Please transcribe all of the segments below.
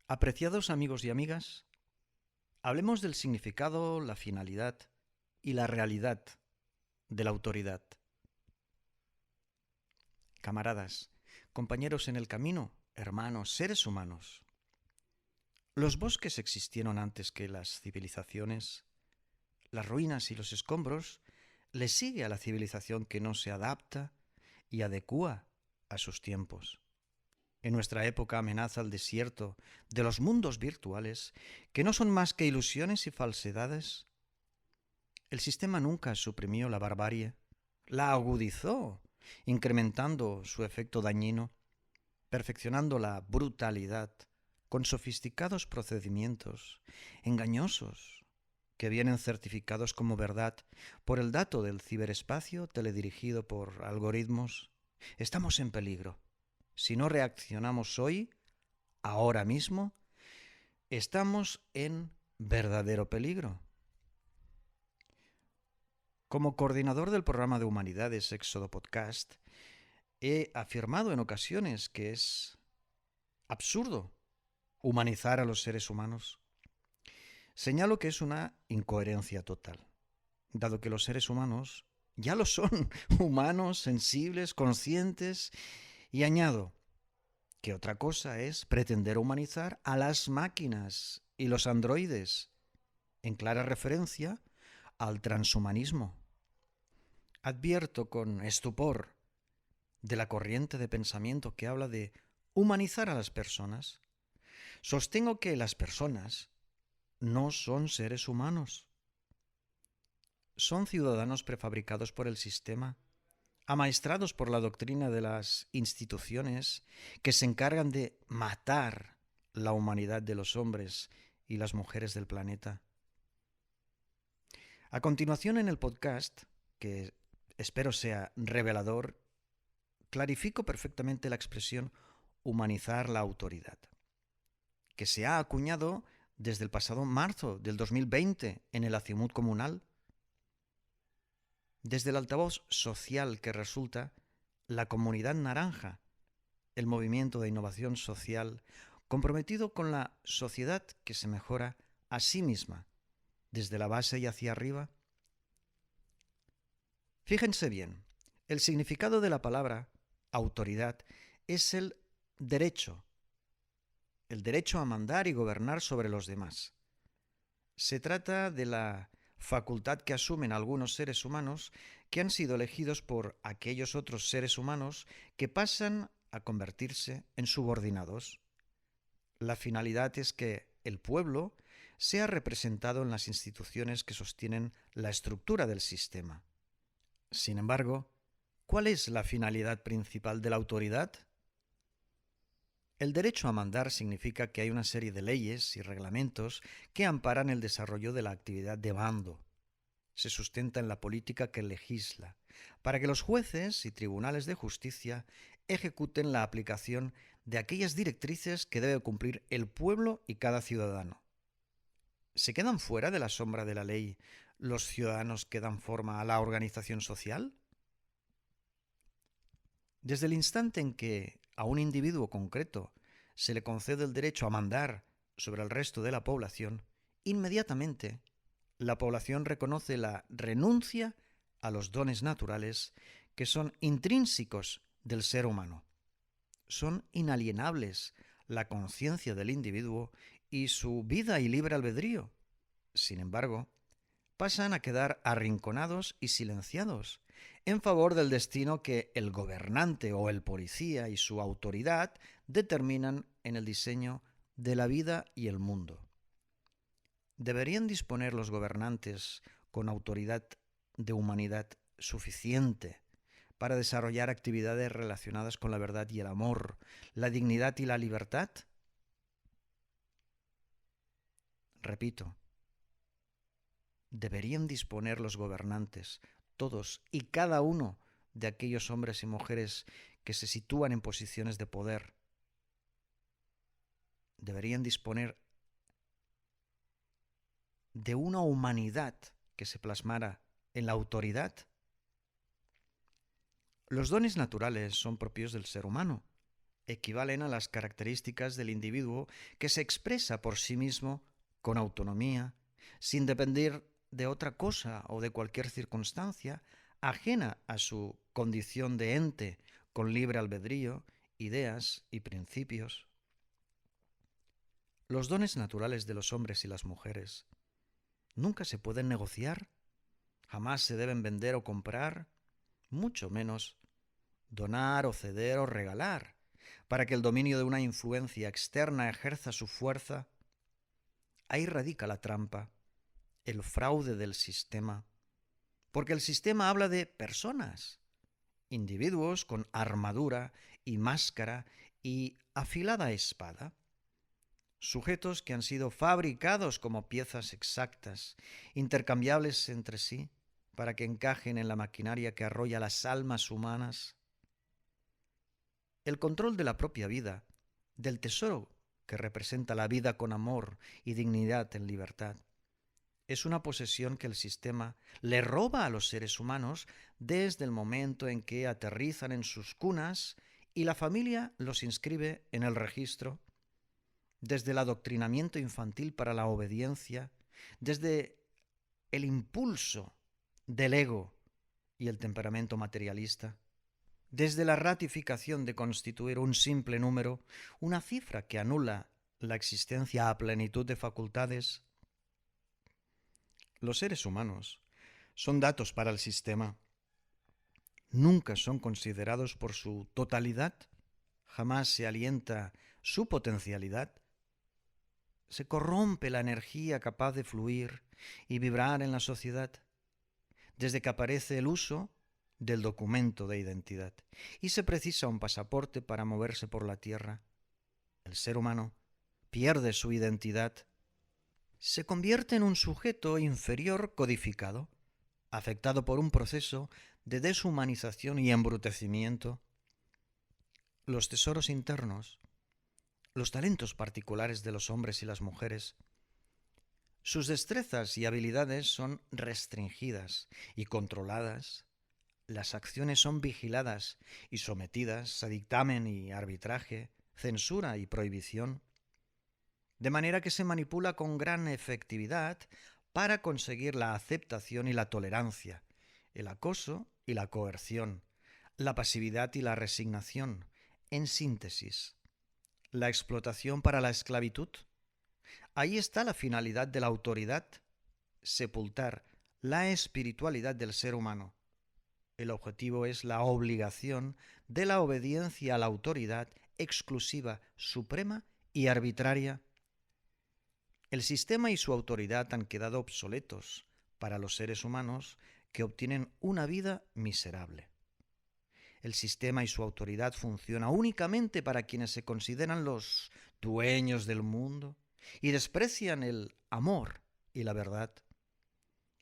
Apreciados amigos y amigas, hablemos del significado, la finalidad y la realidad de la autoridad. Camaradas, compañeros en el camino, hermanos, seres humanos. Los bosques existieron antes que las civilizaciones. Las ruinas y los escombros le sigue a la civilización que no se adapta y adecúa a sus tiempos. En nuestra época amenaza el desierto de los mundos virtuales, que no son más que ilusiones y falsedades. El sistema nunca suprimió la barbarie, la agudizó, incrementando su efecto dañino, perfeccionando la brutalidad con sofisticados procedimientos engañosos que vienen certificados como verdad por el dato del ciberespacio teledirigido por algoritmos. Estamos en peligro. Si no reaccionamos hoy, ahora mismo, estamos en verdadero peligro. Como coordinador del programa de Humanidades Éxodo Podcast, he afirmado en ocasiones que es absurdo humanizar a los seres humanos. Señalo que es una incoherencia total, dado que los seres humanos ya lo son, humanos, sensibles, conscientes, y añado que otra cosa es pretender humanizar a las máquinas y los androides, en clara referencia al transhumanismo. Advierto con estupor de la corriente de pensamiento que habla de humanizar a las personas. Sostengo que las personas no son seres humanos. Son ciudadanos prefabricados por el sistema, amaestrados por la doctrina de las instituciones que se encargan de matar la humanidad de los hombres y las mujeres del planeta. A continuación en el podcast, que espero sea revelador, clarifico perfectamente la expresión humanizar la autoridad, que se ha acuñado desde el pasado marzo del 2020 en el Acimut comunal. Desde el altavoz social que resulta la Comunidad Naranja, el movimiento de innovación social comprometido con la sociedad que se mejora a sí misma, desde la base y hacia arriba. Fíjense bien, el significado de la palabra autoridad es el derecho a mandar y gobernar sobre los demás. Se trata de la facultad que asumen algunos seres humanos que han sido elegidos por aquellos otros seres humanos que pasan a convertirse en subordinados. La finalidad es que el pueblo sea representado en las instituciones que sostienen la estructura del sistema. Sin embargo, ¿cuál es la finalidad principal de la autoridad? El derecho a mandar significa que hay una serie de leyes y reglamentos que amparan el desarrollo de la actividad de mando. Se sustenta en la política que legisla, para que los jueces y tribunales de justicia ejecuten la aplicación de aquellas directrices que debe cumplir el pueblo y cada ciudadano. ¿Se quedan fuera de la sombra de la ley los ciudadanos que dan forma a la organización social? Desde el instante en que a un individuo concreto se le concede el derecho a mandar sobre el resto de la población, inmediatamente la población reconoce la renuncia a los dones naturales que son intrínsecos del ser humano. Son inalienables la conciencia del individuo y su vida y libre albedrío. Sin embargo, pasan a quedar arrinconados y silenciados en favor del destino que el gobernante o el policía y su autoridad determinan en el diseño de la vida y el mundo. ¿Deberían disponer los gobernantes con autoridad de humanidad suficiente para desarrollar actividades relacionadas con la verdad y el amor, la dignidad y la libertad? Repito, deberían disponer los gobernantes, todos y cada uno de aquellos hombres y mujeres que se sitúan en posiciones de poder, deberían disponer de una humanidad que se plasmara en la autoridad. Los dones naturales son propios del ser humano equivalen a las características del individuo que se expresa por sí mismo con autonomía, sin depender de otra cosa o de cualquier circunstancia ajena a su condición de ente con libre albedrío, ideas y principios. Los dones naturales de los hombres y las mujeres nunca se pueden negociar, jamás se deben vender o comprar, mucho menos donar o ceder o regalar, para que el dominio de una influencia externa ejerza su fuerza. Ahí radica la trampa, el fraude del sistema, porque el sistema habla de personas, individuos con armadura y máscara y afilada espada, sujetos que han sido fabricados como piezas exactas, intercambiables entre sí, para que encajen en la maquinaria que arrolla las almas humanas. El control de la propia vida, del tesoro que representa la vida con amor y dignidad en libertad, es una posesión que el sistema le roba a los seres humanos desde el momento en que aterrizan en sus cunas y la familia los inscribe en el registro, desde el adoctrinamiento infantil para la obediencia, desde el impulso del ego y el temperamento materialista, desde la ratificación de constituir un simple número, una cifra que anula la existencia a plenitud de facultades. Los seres humanos son datos para el sistema. Nunca son considerados por su totalidad, jamás se alienta su potencialidad. Se corrompe la energía capaz de fluir y vibrar en la sociedad, desde que aparece el uso del documento de identidad y se precisa un pasaporte para moverse por la tierra. El ser humano pierde su identidad, se convierte en un sujeto inferior codificado, afectado por un proceso de deshumanización y embrutecimiento. Los tesoros internos, los talentos particulares de los hombres y las mujeres, sus destrezas y habilidades son restringidas y controladas. Las acciones son vigiladas y sometidas a dictamen y arbitraje, censura y prohibición, de manera que se manipula con gran efectividad para conseguir la aceptación y la tolerancia, el acoso y la coerción, la pasividad y la resignación, en síntesis, la explotación para la esclavitud. Ahí está la finalidad de la autoridad, sepultar la espiritualidad del ser humano. El objetivo es la obligación de la obediencia a la autoridad exclusiva, suprema y arbitraria. El sistema y su autoridad han quedado obsoletos para los seres humanos que obtienen una vida miserable. El sistema y su autoridad funciona únicamente para quienes se consideran los dueños del mundo y desprecian el amor y la verdad.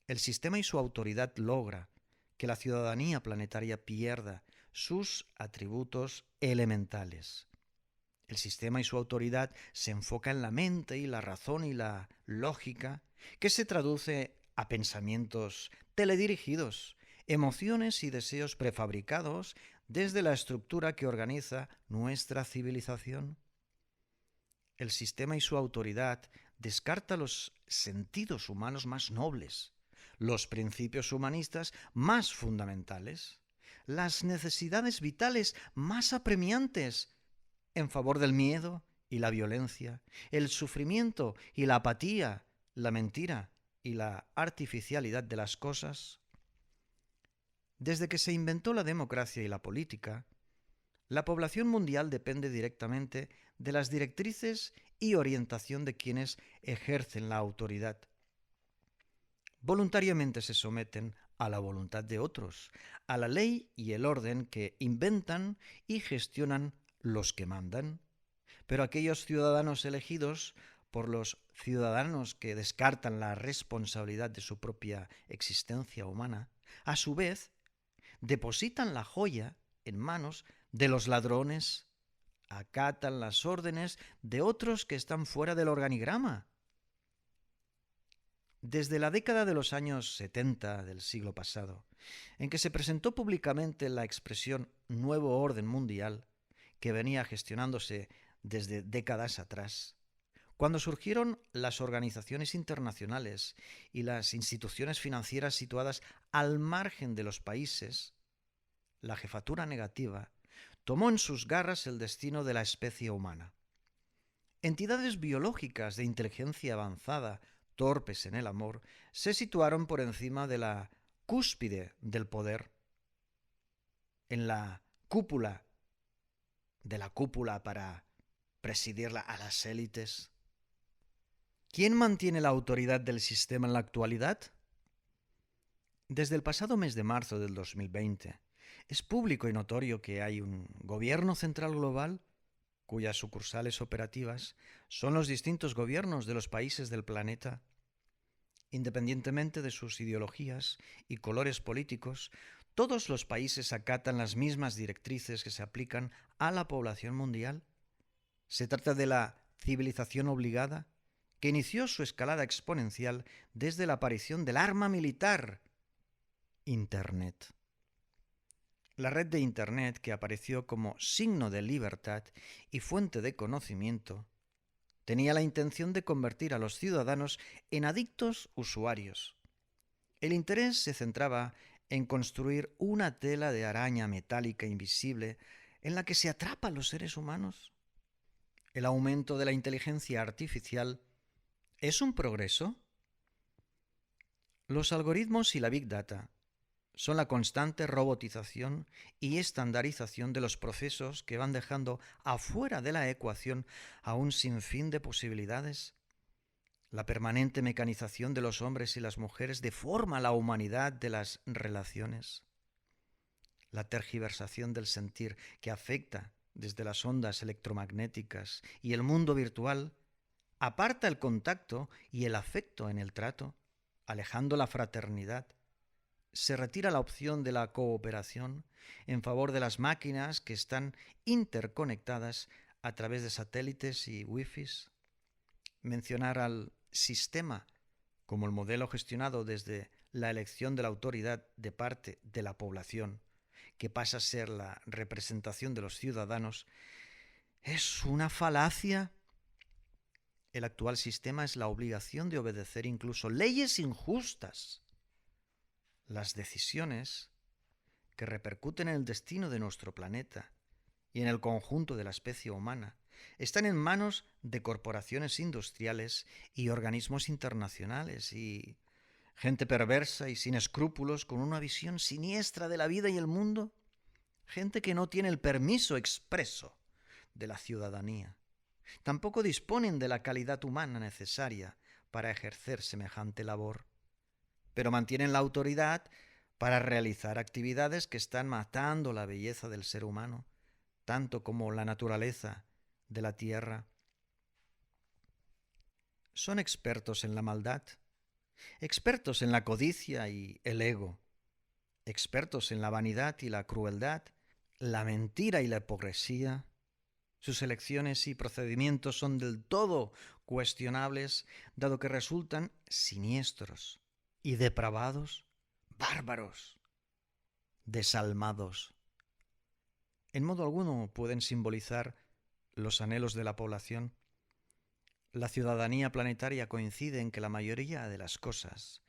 El sistema y su autoridad logra que la ciudadanía planetaria pierda sus atributos elementales. El sistema y su autoridad se enfoca en la mente y la razón y la lógica, que se traduce a pensamientos teledirigidos, emociones y deseos prefabricados desde la estructura que organiza nuestra civilización. El sistema y su autoridad descarta los sentidos humanos más nobles, los principios humanistas más fundamentales, las necesidades vitales más apremiantes, en favor del miedo y la violencia, el sufrimiento y la apatía, la mentira y la artificialidad de las cosas. Desde que se inventó la democracia y la política, la población mundial depende directamente de las directrices y orientación de quienes ejercen la autoridad. Voluntariamente se someten a la voluntad de otros, a la ley y el orden que inventan y gestionan los que mandan. Pero aquellos ciudadanos elegidos por los ciudadanos que descartan la responsabilidad de su propia existencia humana, a su vez, depositan la joya en manos de los ladrones, acatan las órdenes de otros que están fuera del organigrama. Desde la década de los años 70 del siglo pasado, en que se presentó públicamente la expresión nuevo orden mundial, que venía gestionándose desde décadas atrás. Cuando surgieron las organizaciones internacionales y las instituciones financieras situadas al margen de los países, la jefatura negativa tomó en sus garras el destino de la especie humana. Entidades biológicas de inteligencia avanzada, torpes en el amor, se situaron por encima de la cúspide del poder, en la cúpula de la cúpula para presidirla a las élites. ¿Quién mantiene la autoridad del sistema en la actualidad? Desde el pasado mes de marzo del 2020, es público y notorio que hay un gobierno central global cuyas sucursales operativas son los distintos gobiernos de los países del planeta. Independientemente de sus ideologías y colores políticos, todos los países acatan las mismas directrices que se aplican a la población mundial. Se trata de la civilización obligada, que inició su escalada exponencial desde la aparición del arma militar, Internet. La red de Internet, que apareció como signo de libertad y fuente de conocimiento, tenía la intención de convertir a los ciudadanos en adictos usuarios. El interés se centraba en construir una tela de araña metálica invisible en la que se atrapan los seres humanos. ¿El aumento de la inteligencia artificial es un progreso? Los algoritmos y la Big Data son la constante robotización y estandarización de los procesos que van dejando afuera de la ecuación a un sinfín de posibilidades. La permanente mecanización de los hombres y las mujeres deforma la humanidad de las relaciones. La tergiversación del sentir, que afecta desde las ondas electromagnéticas y el mundo virtual, aparta el contacto y el afecto en el trato, alejando la fraternidad. Se retira la opción de la cooperación en favor de las máquinas que están interconectadas a través de satélites y wifis. Mencionar al sistema como el modelo gestionado desde la elección de la autoridad de parte de la población, que pasa a ser la representación de los ciudadanos, es una falacia. El actual sistema es la obligación de obedecer incluso leyes injustas. Las decisiones que repercuten en el destino de nuestro planeta y en el conjunto de la especie humana están en manos de corporaciones industriales y organismos internacionales y gente perversa y sin escrúpulos con una visión siniestra de la vida y el mundo, gente que no tiene el permiso expreso de la ciudadanía. Tampoco disponen de la calidad humana necesaria para ejercer semejante labor, pero mantienen la autoridad para realizar actividades que están matando la belleza del ser humano, tanto como la naturaleza de la tierra. Son expertos en la maldad, expertos en la codicia y el ego, expertos en la vanidad y la crueldad, la mentira y la hipocresía. Sus elecciones y procedimientos son del todo cuestionables, dado que resultan siniestros y depravados, bárbaros, desalmados. En modo alguno pueden simbolizar los anhelos de la población. La ciudadanía planetaria coincide en que la mayoría de las cosas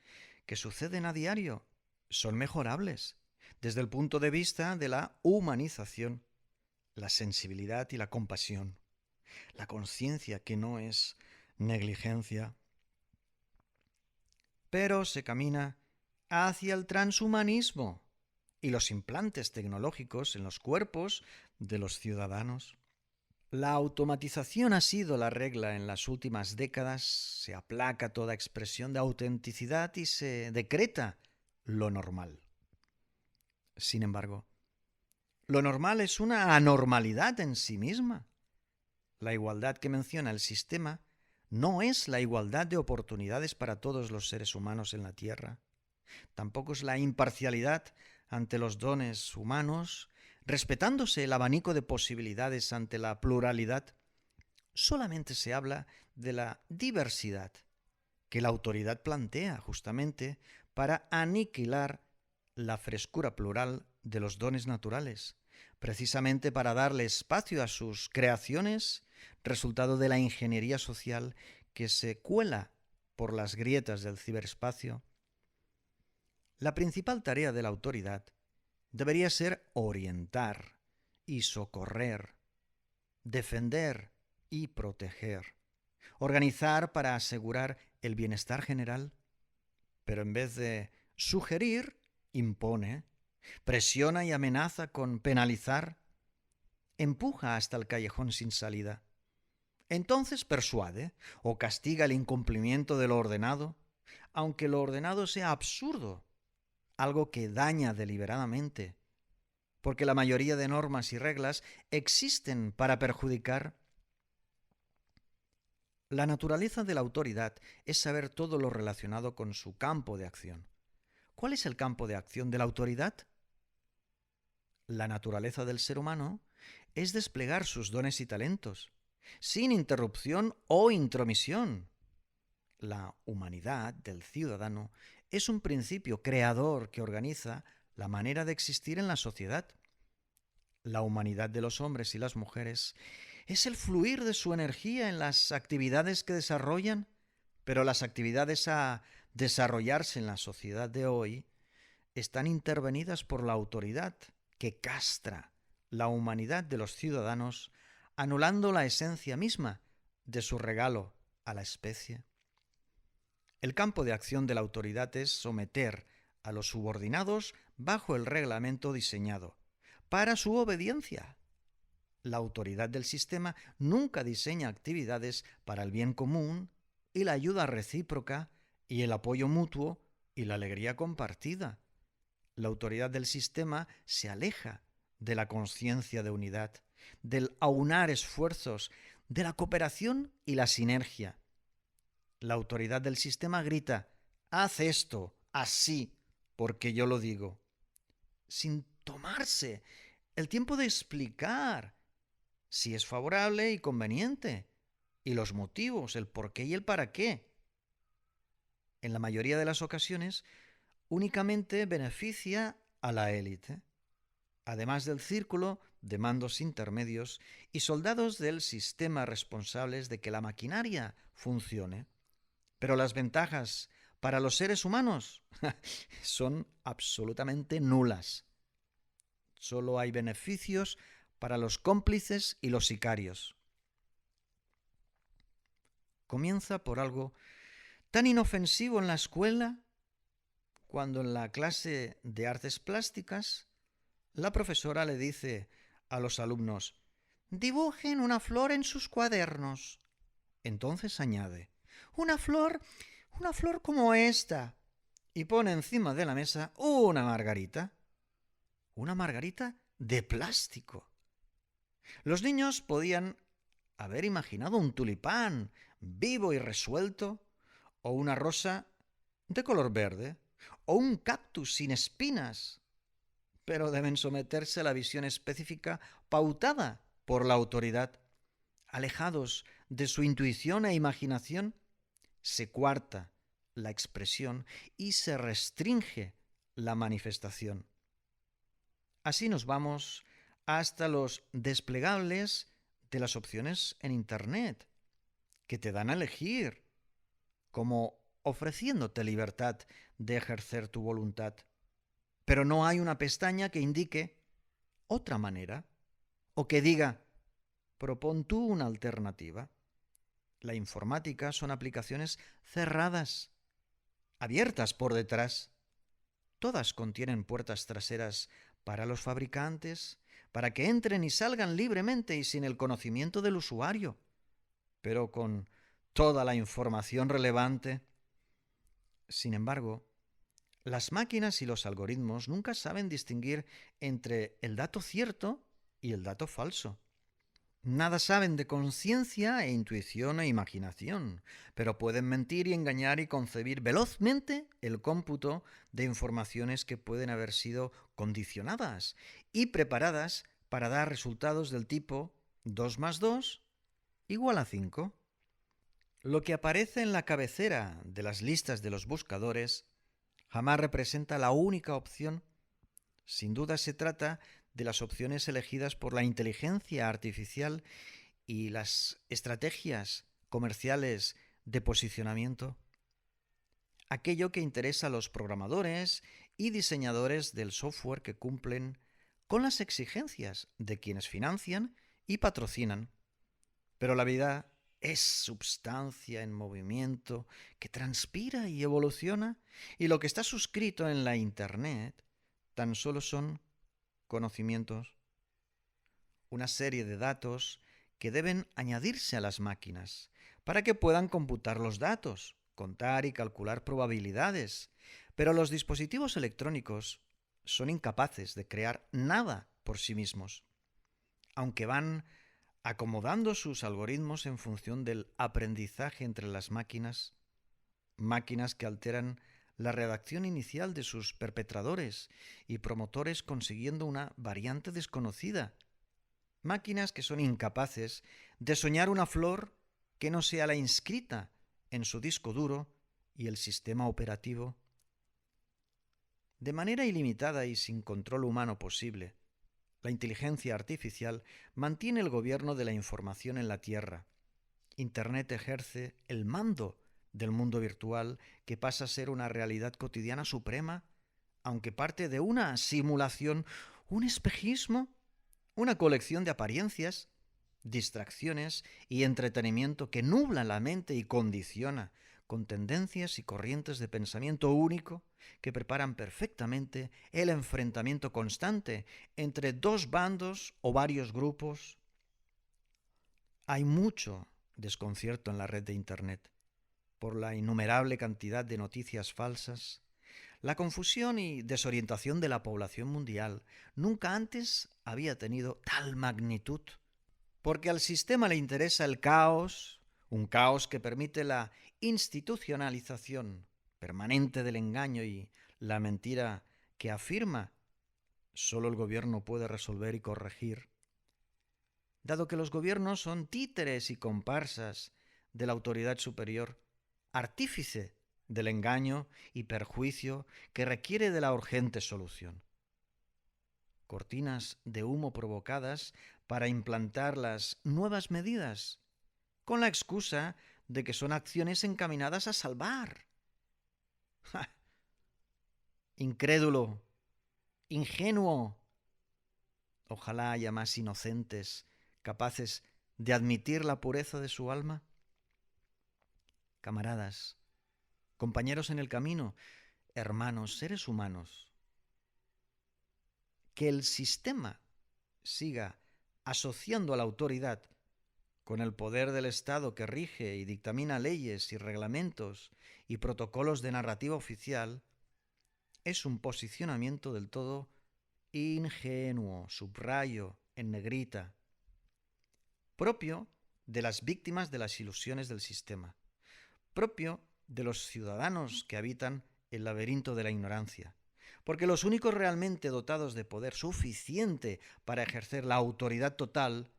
que suceden a diario son mejorables desde el punto de vista de la humanización, la sensibilidad y la compasión, la conciencia que no es negligencia. Pero se camina hacia el transhumanismo y los implantes tecnológicos en los cuerpos de los ciudadanos. La automatización ha sido la regla en las últimas décadas, se aplaca toda expresión de autenticidad y se decreta lo normal. Sin embargo, lo normal es una anormalidad en sí misma. La igualdad que menciona el sistema no es la igualdad de oportunidades para todos los seres humanos en la Tierra. Tampoco es la imparcialidad ante los dones humanos, respetándose el abanico de posibilidades ante la pluralidad. Solamente se habla de la diversidad que la autoridad plantea justamente para aniquilar la frescura plural de los dones naturales, precisamente para darle espacio a sus creaciones, resultado de la ingeniería social que se cuela por las grietas del ciberespacio. La principal tarea de la autoridad debería ser orientar y socorrer, defender y proteger, organizar para asegurar el bienestar general, pero en vez de sugerir, impone, presiona y amenaza con penalizar, empuja hasta el callejón sin salida. Entonces persuade o castiga el incumplimiento de lo ordenado, aunque lo ordenado sea absurdo, algo que daña deliberadamente, porque la mayoría de normas y reglas existen para perjudicar. La naturaleza de la autoridad es saber todo lo relacionado con su campo de acción. ¿Cuál es el campo de acción de la autoridad? La naturaleza del ser humano es desplegar sus dones y talentos, sin interrupción o intromisión. La humanidad del ciudadano es un principio creador que organiza la manera de existir en la sociedad. La humanidad de los hombres y las mujeres es el fluir de su energía en las actividades que desarrollan, pero las actividades a desarrollarse en la sociedad de hoy están intervenidas por la autoridad que castra la humanidad de los ciudadanos, anulando la esencia misma de su regalo a la especie. El campo de acción de la autoridad es someter a los subordinados bajo el reglamento diseñado para su obediencia. La autoridad del sistema nunca diseña actividades para el bien común y la ayuda recíproca y el apoyo mutuo y la alegría compartida. La autoridad del sistema se aleja de la conciencia de unidad, del aunar esfuerzos, de la cooperación y la sinergia. La autoridad del sistema grita: haz esto, así, porque yo lo digo, sin tomarse el tiempo de explicar si es favorable y conveniente, y los motivos, el por qué y el para qué. En la mayoría de las ocasiones, únicamente beneficia a la élite, además del círculo de mandos intermedios y soldados del sistema responsables de que la maquinaria funcione. Pero las ventajas para los seres humanos son absolutamente nulas. Solo hay beneficios para los cómplices y los sicarios. Comienza por algo tan inofensivo en la escuela, cuando en la clase de artes plásticas la profesora le dice a los alumnos: dibujen una flor en sus cuadernos. Entonces añade: una flor como esta, y pone encima de la mesa una margarita de plástico. Los niños podían haber imaginado un tulipán vivo y resuelto, o una rosa de color verde, o un cactus sin espinas, pero deben someterse a la visión específica pautada por la autoridad. Alejados de su intuición e imaginación, se coarta la expresión y se restringe la manifestación. Así nos vamos hasta los desplegables de las opciones en Internet, que te dan a elegir, como ofreciéndote libertad de ejercer tu voluntad. Pero no hay una pestaña que indique otra manera o que diga: propón tú una alternativa. La informática son aplicaciones cerradas, abiertas por detrás. Todas contienen puertas traseras para los fabricantes, para que entren y salgan libremente y sin el conocimiento del usuario, pero con toda la información relevante. Sin embargo, las máquinas y los algoritmos nunca saben distinguir entre el dato cierto y el dato falso. Nada saben de conciencia e intuición e imaginación, pero pueden mentir y engañar y concebir velozmente el cómputo de informaciones que pueden haber sido condicionadas y preparadas para dar resultados del tipo 2 más 2 igual a 5. Lo que aparece en la cabecera de las listas de los buscadores jamás representa la única opción. Sin duda se trata de las opciones elegidas por la inteligencia artificial y las estrategias comerciales de posicionamiento? Aquello que interesa a los programadores y diseñadores del software que cumplen con las exigencias de quienes financian y patrocinan. Pero la vida es substancia en movimiento que transpira y evoluciona, y lo que está suscrito en la Internet tan solo son conocimientos, una serie de datos que deben añadirse a las máquinas para que puedan computar los datos, contar y calcular probabilidades. Pero los dispositivos electrónicos son incapaces de crear nada por sí mismos, aunque van acomodando sus algoritmos en función del aprendizaje entre las máquinas, máquinas que alteran la redacción inicial de sus perpetradores y promotores consiguiendo una variante desconocida, máquinas que son incapaces de soñar una flor que no sea la inscrita en su disco duro y el sistema operativo. De manera ilimitada y sin control humano posible, la inteligencia artificial mantiene el gobierno de la información en la Tierra. Internet ejerce el mando del mundo virtual que pasa a ser una realidad cotidiana suprema, aunque parte de una simulación, un espejismo, una colección de apariencias, distracciones y entretenimiento que nubla la mente y condiciona con tendencias y corrientes de pensamiento único que preparan perfectamente el enfrentamiento constante entre dos bandos o varios grupos. Hay mucho desconcierto en la red de Internet por la innumerable cantidad de noticias falsas. La confusión y desorientación de la población mundial nunca antes había tenido tal magnitud, porque al sistema le interesa el caos, un caos que permite la institucionalización permanente del engaño y la mentira que afirma solo el gobierno puede resolver y corregir. Dado que los gobiernos son títeres y comparsas de la autoridad superior, artífice del engaño y perjuicio que requiere de la urgente solución. Cortinas de humo provocadas para implantar las nuevas medidas, con la excusa de que son acciones encaminadas a salvar. ¡Ja! Incrédulo, ingenuo. Ojalá haya más inocentes capaces de admitir la pureza de su alma. Camaradas, compañeros en el camino, hermanos, seres humanos, que el sistema siga asociando a la autoridad con el poder del Estado que rige y dictamina leyes y reglamentos y protocolos de narrativa oficial, es un posicionamiento del todo ingenuo, subrayo, en negrita, propio de las víctimas de las ilusiones del sistema, propio de los ciudadanos que habitan el laberinto de la ignorancia, porque los únicos realmente dotados de poder suficiente para ejercer la autoridad total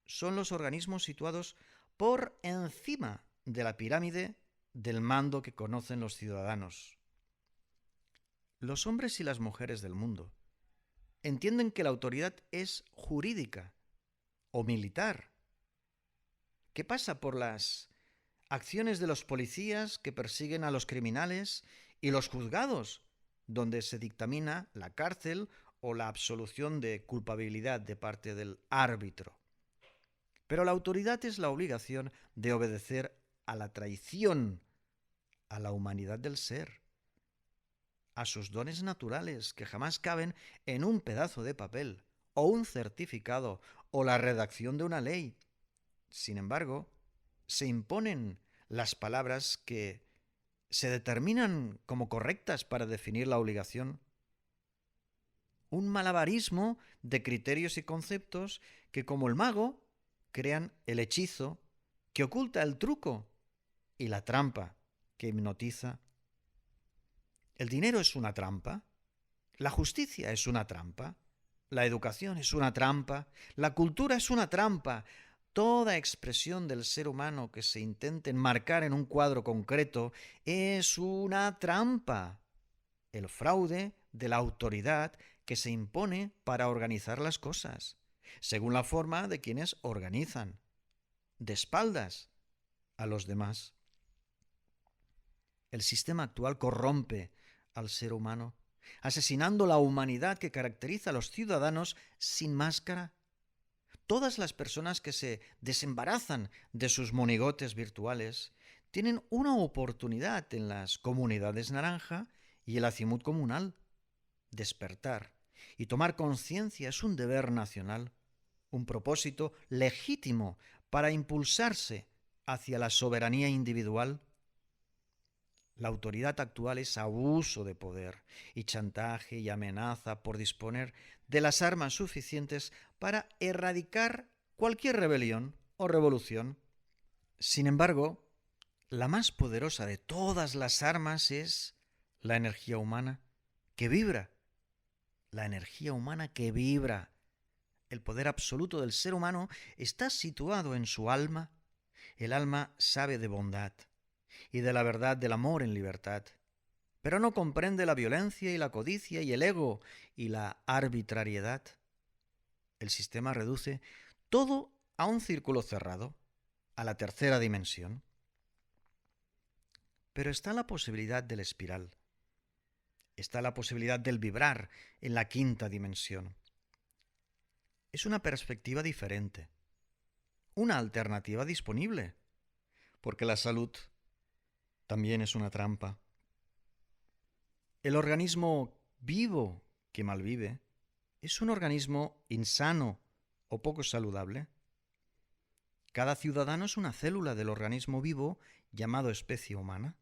son los organismos situados por encima de la pirámide del mando que conocen los ciudadanos. Los hombres y las mujeres del mundo entienden que la autoridad es jurídica o militar, que pasa por las acciones de los policías que persiguen a los criminales y los juzgados, donde se dictamina la cárcel o la absolución de culpabilidad de parte del árbitro. Pero la autoridad es la obligación de obedecer a la traición, a la humanidad del ser, a sus dones naturales que jamás caben en un pedazo de papel o un certificado o la redacción de una ley. Sin embargo, se imponen las palabras que se determinan como correctas para definir la obligación. Un malabarismo de criterios y conceptos que, como el mago, crean el hechizo que oculta el truco y la trampa que hipnotiza. El dinero es una trampa, la justicia es una trampa, la educación es una trampa, la cultura es una trampa. Toda expresión del ser humano que se intente enmarcar en un cuadro concreto es una trampa. El fraude de la autoridad que se impone para organizar las cosas, según la forma de quienes organizan, de espaldas a los demás. El sistema actual corrompe al ser humano, asesinando la humanidad que caracteriza a los ciudadanos sin máscara. Todas las personas que se desembarazan de sus monigotes virtuales tienen una oportunidad en las comunidades naranja y el azimut comunal. Despertar y tomar conciencia es un deber nacional, un propósito legítimo para impulsarse hacia la soberanía individual. La autoridad actual es abuso de poder y chantaje y amenaza por disponer de las armas suficientes para erradicar cualquier rebelión o revolución. Sin embargo, la más poderosa de todas las armas es la energía humana, que vibra. La energía humana que vibra. El poder absoluto del ser humano está situado en su alma. El alma sabe de bondad y de la verdad del amor en libertad, pero no comprende la violencia y la codicia y el ego y la arbitrariedad. El sistema reduce todo a un círculo cerrado, a la tercera dimensión. Pero está la posibilidad del espiral, está la posibilidad del vibrar en la quinta dimensión. Es una perspectiva diferente, una alternativa disponible, porque la salud también es una trampa. El organismo vivo que malvive es un organismo insano o poco saludable. Cada ciudadano es una célula del organismo vivo llamado especie humana,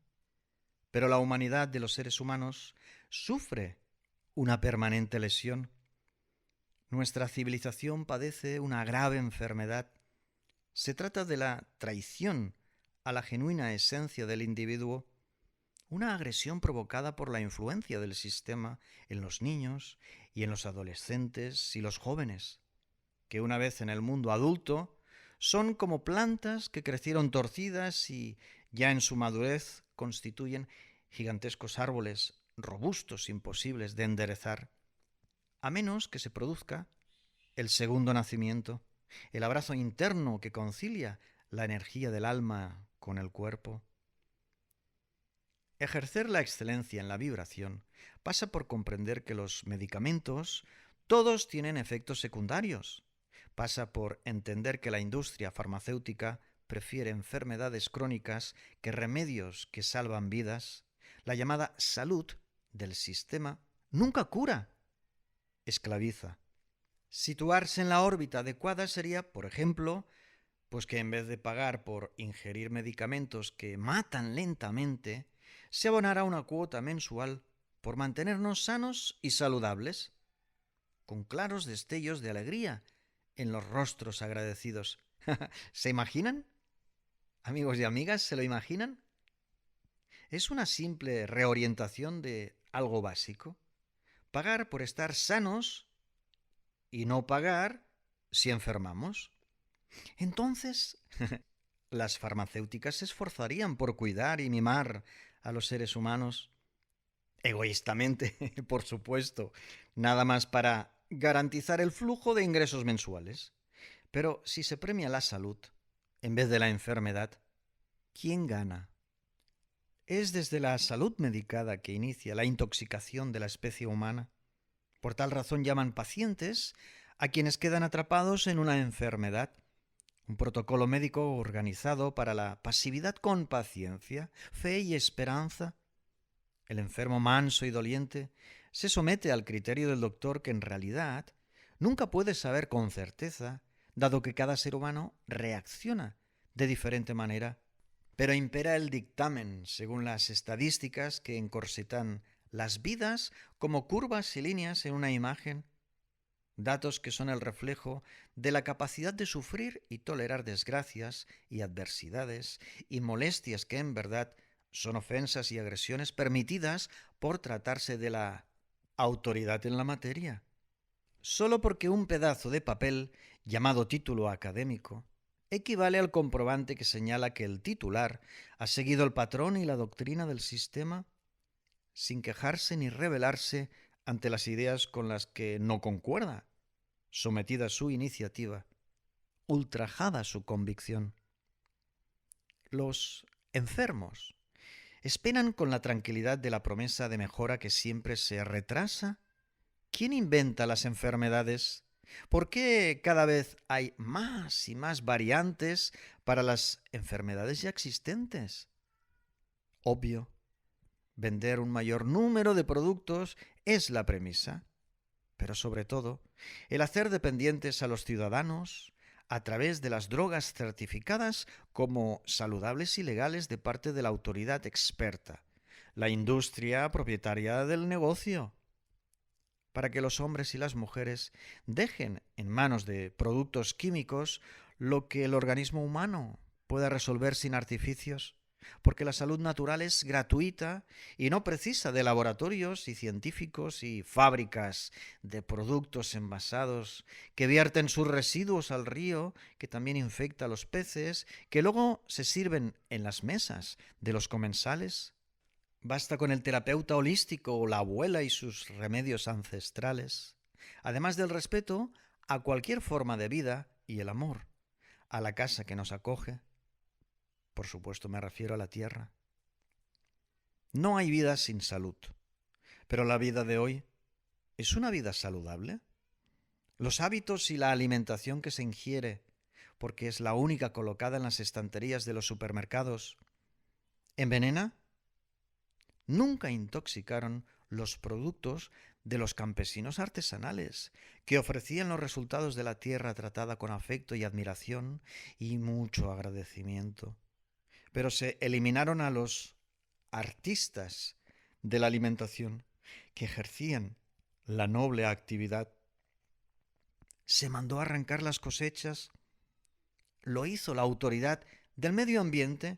pero la humanidad de los seres humanos sufre una permanente lesión. Nuestra civilización padece una grave enfermedad. Se trata de la traición a la genuina esencia del individuo, una agresión provocada por la influencia del sistema en los niños y en los adolescentes y los jóvenes, que una vez en el mundo adulto son como plantas que crecieron torcidas y ya en su madurez constituyen gigantescos árboles robustos imposibles de enderezar, a menos que se produzca el segundo nacimiento, el abrazo interno que concilia la energía del alma con el cuerpo. Ejercer la excelencia en la vibración pasa por comprender que los medicamentos todos tienen efectos secundarios. Pasa por entender que la industria farmacéutica prefiere enfermedades crónicas que remedios que salvan vidas. La llamada salud del sistema nunca cura, esclaviza. Situarse en la órbita adecuada sería, por ejemplo, pues que en vez de pagar por ingerir medicamentos que matan lentamente, se abonará una cuota mensual por mantenernos sanos y saludables, con claros destellos de alegría en los rostros agradecidos. ¿Se imaginan? Amigos y amigas, ¿se lo imaginan? Es una simple reorientación de algo básico. Pagar por estar sanos y no pagar si enfermamos. Entonces, las farmacéuticas se esforzarían por cuidar y mimar a los seres humanos, egoístamente, por supuesto, nada más para garantizar el flujo de ingresos mensuales. Pero si se premia la salud en vez de la enfermedad, ¿quién gana? Es desde la salud medicada que inicia la intoxicación de la especie humana. Por tal razón llaman pacientes a quienes quedan atrapados en una enfermedad. Un protocolo médico organizado para la pasividad con paciencia, fe y esperanza. El enfermo manso y doliente se somete al criterio del doctor, que en realidad nunca puede saber con certeza, dado que cada ser humano reacciona de diferente manera. Pero impera el dictamen, según las estadísticas que encorsetan las vidas como curvas y líneas en una imagen, datos que son el reflejo de la capacidad de sufrir y tolerar desgracias y adversidades y molestias que en verdad son ofensas y agresiones permitidas por tratarse de la autoridad en la materia. Solo porque un pedazo de papel, llamado título académico, equivale al comprobante que señala que el titular ha seguido el patrón y la doctrina del sistema, sin quejarse ni rebelarse ante las ideas con las que no concuerda, sometida su iniciativa, ultrajada su convicción. Los enfermos esperan con la tranquilidad de la promesa de mejora que siempre se retrasa. ¿Quién inventa las enfermedades? ¿Por qué cada vez hay más y más variantes para las enfermedades ya existentes? Obvio, vender un mayor número de productos es la premisa, pero sobre todo, el hacer dependientes a los ciudadanos a través de las drogas certificadas como saludables y legales de parte de la autoridad experta, la industria propietaria del negocio, para que los hombres y las mujeres dejen en manos de productos químicos lo que el organismo humano pueda resolver sin artificios, porque la salud natural es gratuita y no precisa de laboratorios y científicos y fábricas de productos envasados que vierten sus residuos al río, que también infecta a los peces, que luego se sirven en las mesas de los comensales. Basta con el terapeuta holístico o la abuela y sus remedios ancestrales, además del respeto a cualquier forma de vida y el amor a la casa que nos acoge. Por supuesto me refiero a la tierra. No hay vida sin salud, pero la vida de hoy ¿es una vida saludable? Los hábitos y la alimentación que se ingiere, porque es la única colocada en las estanterías de los supermercados, ¿envenena? Nunca intoxicaron los productos de los campesinos artesanales, que ofrecían los resultados de la tierra tratada con afecto y admiración y mucho agradecimiento. Pero se eliminaron a los artistas de la alimentación, que ejercían la noble actividad. Se mandó a arrancar las cosechas. Lo hizo la autoridad del medio ambiente,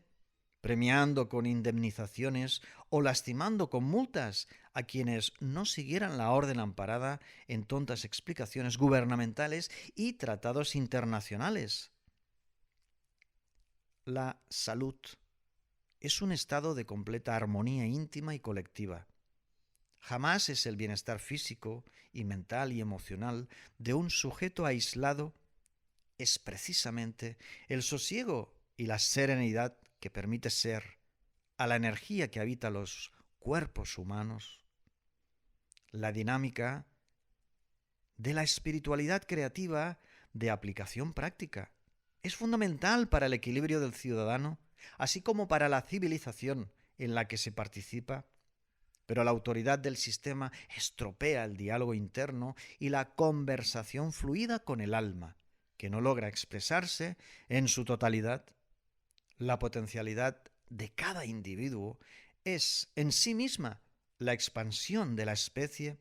premiando con indemnizaciones o lastimando con multas a quienes no siguieran la orden amparada en tontas explicaciones gubernamentales y tratados internacionales. La salud es un estado de completa armonía íntima y colectiva. Jamás es el bienestar físico y mental y emocional de un sujeto aislado, es precisamente el sosiego y la serenidad que permite ser a la energía que habita los cuerpos humanos. La dinámica de la espiritualidad creativa de aplicación práctica es fundamental para el equilibrio del ciudadano, así como para la civilización en la que se participa. Pero la autoridad del sistema estropea el diálogo interno y la conversación fluida con el alma, que no logra expresarse en su totalidad. La potencialidad de cada individuo es en sí misma la expansión de la especie,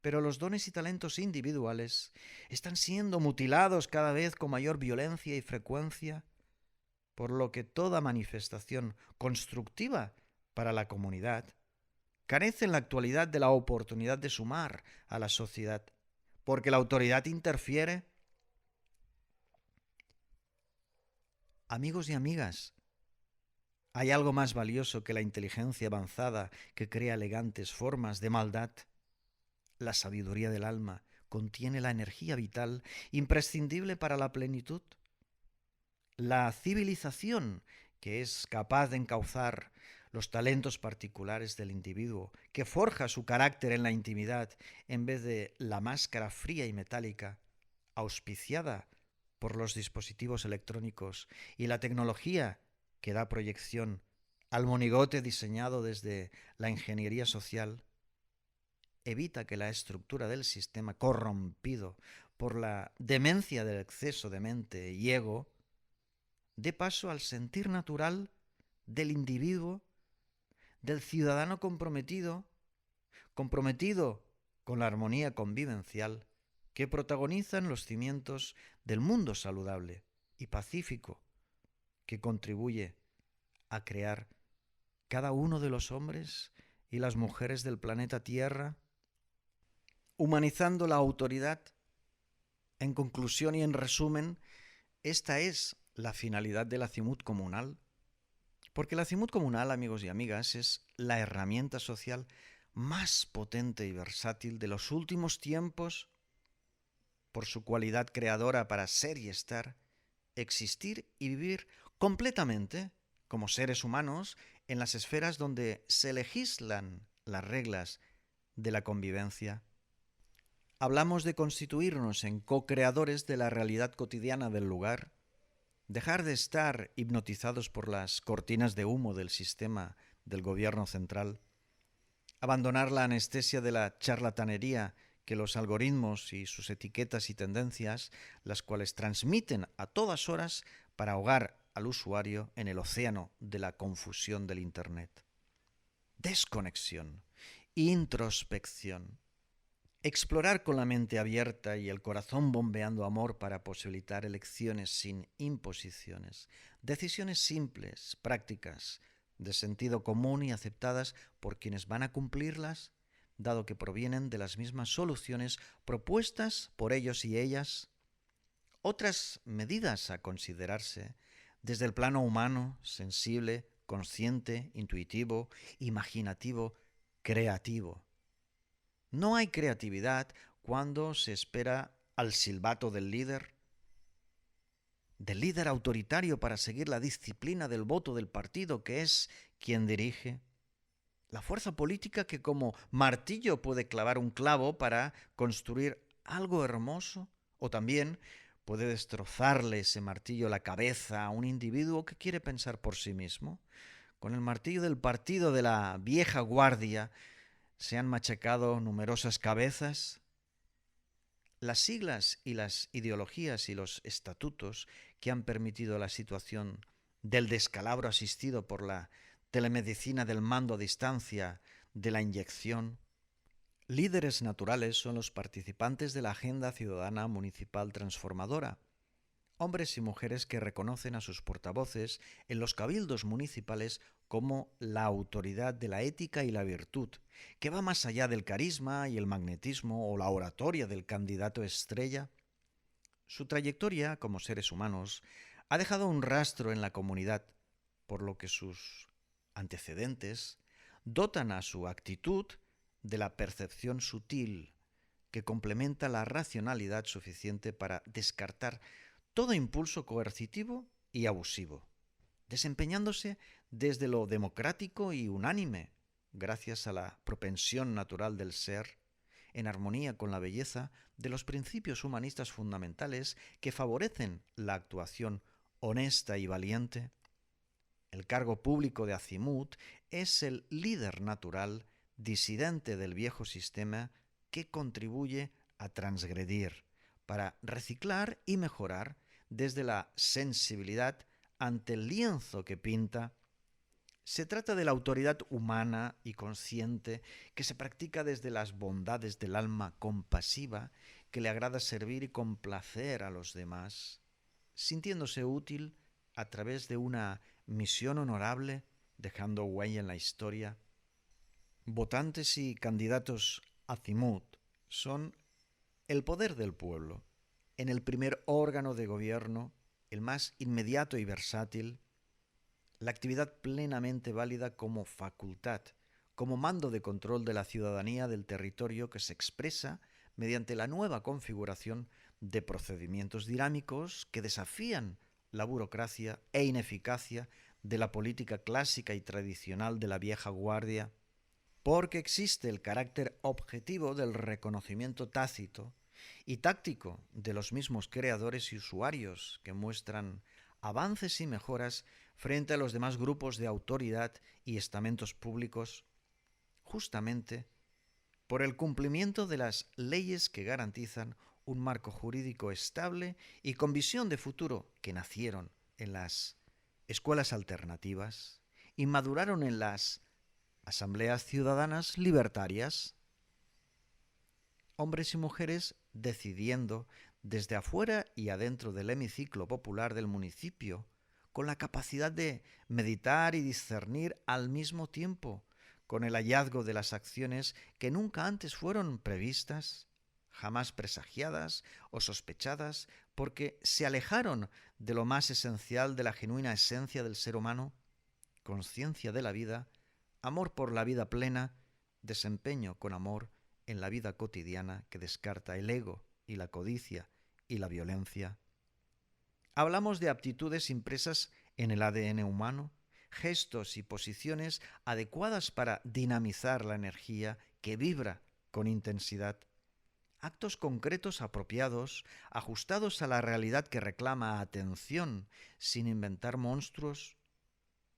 pero los dones y talentos individuales están siendo mutilados cada vez con mayor violencia y frecuencia, por lo que toda manifestación constructiva para la comunidad carece en la actualidad de la oportunidad de sumar a la sociedad, porque la autoridad interfiere. Amigos y amigas, ¿hay algo más valioso que la inteligencia avanzada que crea elegantes formas de maldad? La sabiduría del alma contiene la energía vital imprescindible para la plenitud. La civilización, que es capaz de encauzar los talentos particulares del individuo, que forja su carácter en la intimidad en vez de la máscara fría y metálica, auspiciada por los dispositivos electrónicos y la tecnología que da proyección al monigote diseñado desde la ingeniería social, evita que la estructura del sistema corrompido por la demencia del exceso de mente y ego dé paso al sentir natural del individuo, del ciudadano comprometido con la armonía convivencial que protagonizan los cimientos del mundo saludable y pacífico que contribuye a crear cada uno de los hombres y las mujeres del planeta Tierra, humanizando la autoridad. En conclusión y en resumen, esta es la finalidad de la CIMUT comunal, porque la CIMUT comunal, amigos y amigas, es la herramienta social más potente y versátil de los últimos tiempos, por su cualidad creadora para ser y estar, existir y vivir completamente como seres humanos en las esferas donde se legislan las reglas de la convivencia. Hablamos de constituirnos en co-creadores de la realidad cotidiana del lugar, dejar de estar hipnotizados por las cortinas de humo del sistema del gobierno central, abandonar la anestesia de la charlatanería que los algoritmos y sus etiquetas y tendencias, las cuales transmiten a todas horas para ahogar al usuario en el océano de la confusión del Internet. Desconexión, introspección, explorar con la mente abierta y el corazón bombeando amor para posibilitar elecciones sin imposiciones, decisiones simples, prácticas, de sentido común y aceptadas por quienes van a cumplirlas, dado que provienen de las mismas soluciones propuestas por ellos y ellas. Otras medidas a considerarse desde el plano humano, sensible, consciente, intuitivo, imaginativo, creativo. No hay creatividad cuando se espera al silbato del líder autoritario para seguir la disciplina del voto del partido que es quien dirige. La fuerza política que como martillo puede clavar un clavo para construir algo hermoso, o también puede destrozarle ese martillo la cabeza a un individuo que quiere pensar por sí mismo. Con el martillo del partido de la vieja guardia se han machacado numerosas cabezas. Las siglas y las ideologías y los estatutos que han permitido la situación del descalabro asistido por la telemedicina del mando a distancia, de la inyección. Líderes naturales son los participantes de la Agenda Ciudadana Municipal Transformadora, hombres y mujeres que reconocen a sus portavoces en los cabildos municipales como la autoridad de la ética y la virtud, que va más allá del carisma y el magnetismo o la oratoria del candidato estrella. Su trayectoria como seres humanos ha dejado un rastro en la comunidad, por lo que sus antecedentes dotan a su actitud de la percepción sutil que complementa la racionalidad suficiente para descartar todo impulso coercitivo y abusivo, desempeñándose desde lo democrático y unánime, gracias a la propensión natural del ser, en armonía con la belleza de los principios humanistas fundamentales que favorecen la actuación honesta y valiente. El cargo público de Azimut es el líder natural disidente del viejo sistema que contribuye a transgredir, para reciclar y mejorar desde la sensibilidad ante el lienzo que pinta. Se trata de la autoridad humana y consciente que se practica desde las bondades del alma compasiva que le agrada servir y complacer a los demás, sintiéndose útil a través de una misión honorable, dejando huella en la historia. Votantes y candidatos a Azimut son el poder del pueblo, en el primer órgano de gobierno, el más inmediato y versátil, la actividad plenamente válida como facultad, como mando de control de la ciudadanía del territorio que se expresa mediante la nueva configuración de procedimientos dinámicos que desafían la burocracia e ineficacia de la política clásica y tradicional de la vieja guardia, porque existe el carácter objetivo del reconocimiento tácito y táctico de los mismos creadores y usuarios que muestran avances y mejoras frente a los demás grupos de autoridad y estamentos públicos, justamente por el cumplimiento de las leyes que garantizan un marco jurídico estable y con visión de futuro, que nacieron en las escuelas alternativas y maduraron en las asambleas ciudadanas libertarias. Hombres y mujeres decidiendo desde afuera y adentro del hemiciclo popular del municipio, con la capacidad de meditar y discernir al mismo tiempo, con el hallazgo de las acciones que nunca antes fueron previstas, jamás presagiadas o sospechadas, porque se alejaron de lo más esencial de la genuina esencia del ser humano, conciencia de la vida, amor por la vida plena desempeño con amor en la vida cotidiana que descarta el ego y la codicia y la violencia. Hablamos de aptitudes impresas en el ADN humano, gestos y posiciones adecuadas para dinamizar la energía que vibra con intensidad. Actos concretos apropiados, ajustados a la realidad que reclama atención, sin inventar monstruos.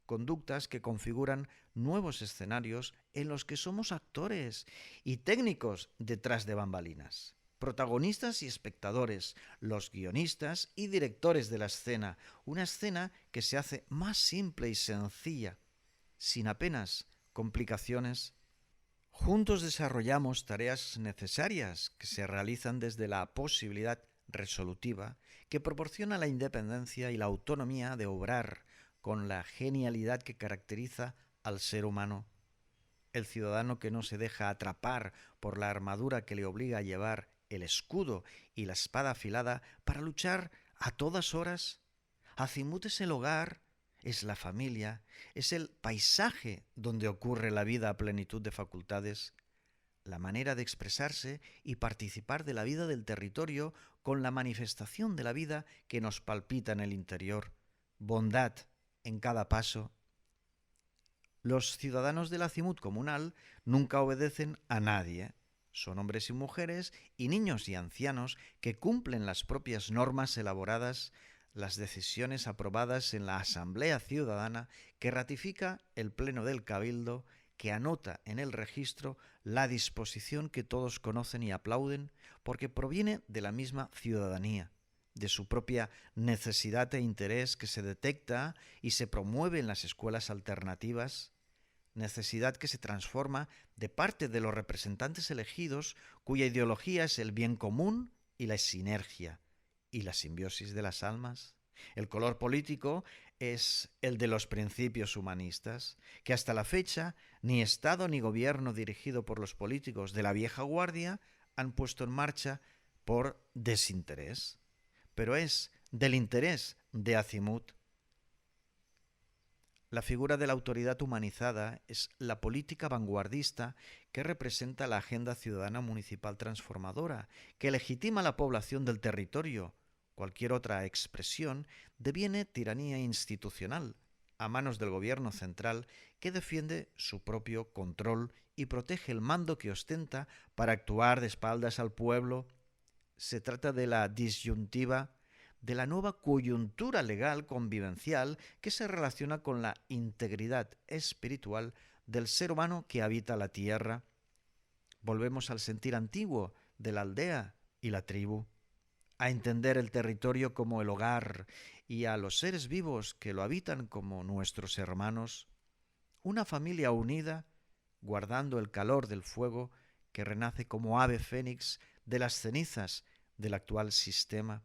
Conductas que configuran nuevos escenarios en los que somos actores y técnicos detrás de bambalinas. Protagonistas y espectadores, los guionistas y directores de la escena. Una escena que se hace más simple y sencilla, sin apenas complicaciones. Juntos desarrollamos tareas necesarias que se realizan desde la posibilidad resolutiva que proporciona la independencia y la autonomía de obrar con la genialidad que caracteriza al ser humano. El ciudadano que no se deja atrapar por la armadura que le obliga a llevar el escudo y la espada afilada para luchar a todas horas. Azimut es el hogar, es la familia, es el paisaje donde ocurre la vida a plenitud de facultades, la manera de expresarse y participar de la vida del territorio con la manifestación de la vida que nos palpita en el interior, bondad en cada paso. Los ciudadanos del Azimut comunal nunca obedecen a nadie. Son hombres y mujeres y niños y ancianos que cumplen las propias normas elaboradas, las decisiones aprobadas en la Asamblea Ciudadana que ratifica el Pleno del Cabildo, que anota en el registro la disposición que todos conocen y aplauden porque proviene de la misma ciudadanía, de su propia necesidad e interés que se detecta y se promueve en las escuelas alternativas, necesidad que se transforma de parte de los representantes elegidos cuya ideología es el bien común y la sinergia y la simbiosis de las almas. El color político es el de los principios humanistas, que hasta la fecha ni Estado ni gobierno dirigido por los políticos de la vieja guardia han puesto en marcha por desinterés, pero es del interés de Azimut. La figura de la autoridad humanizada es la política vanguardista que representa la agenda ciudadana municipal transformadora, que legitima la población del territorio. Cualquier otra expresión deviene tiranía institucional a manos del gobierno central que defiende su propio control y protege el mando que ostenta para actuar de espaldas al pueblo. Se trata de la disyuntiva de la nueva coyuntura legal convivencial que se relaciona con la integridad espiritual del ser humano que habita la tierra. Volvemos al sentir antiguo de la aldea y la tribu, a entender el territorio como el hogar y a los seres vivos que lo habitan como nuestros hermanos. Una familia unida, guardando el calor del fuego que renace como ave fénix de las cenizas del actual sistema,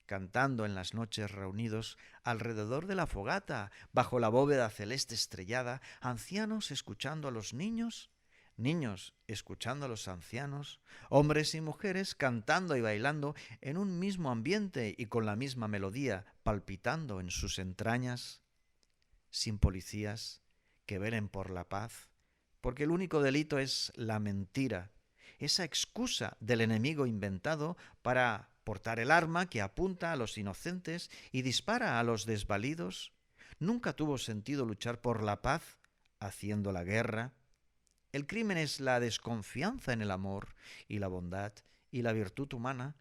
cantando en las noches reunidos alrededor de la fogata, bajo la bóveda celeste estrellada, ancianos escuchando a los niños, niños escuchando a los ancianos, hombres y mujeres cantando y bailando en un mismo ambiente y con la misma melodía palpitando en sus entrañas, sin policías que velen por la paz, porque el único delito es la mentira, esa excusa del enemigo inventado para portar el arma que apunta a los inocentes y dispara a los desvalidos. Nunca tuvo sentido luchar por la paz haciendo la guerra. El crimen es la desconfianza en el amor y la bondad y la virtud humana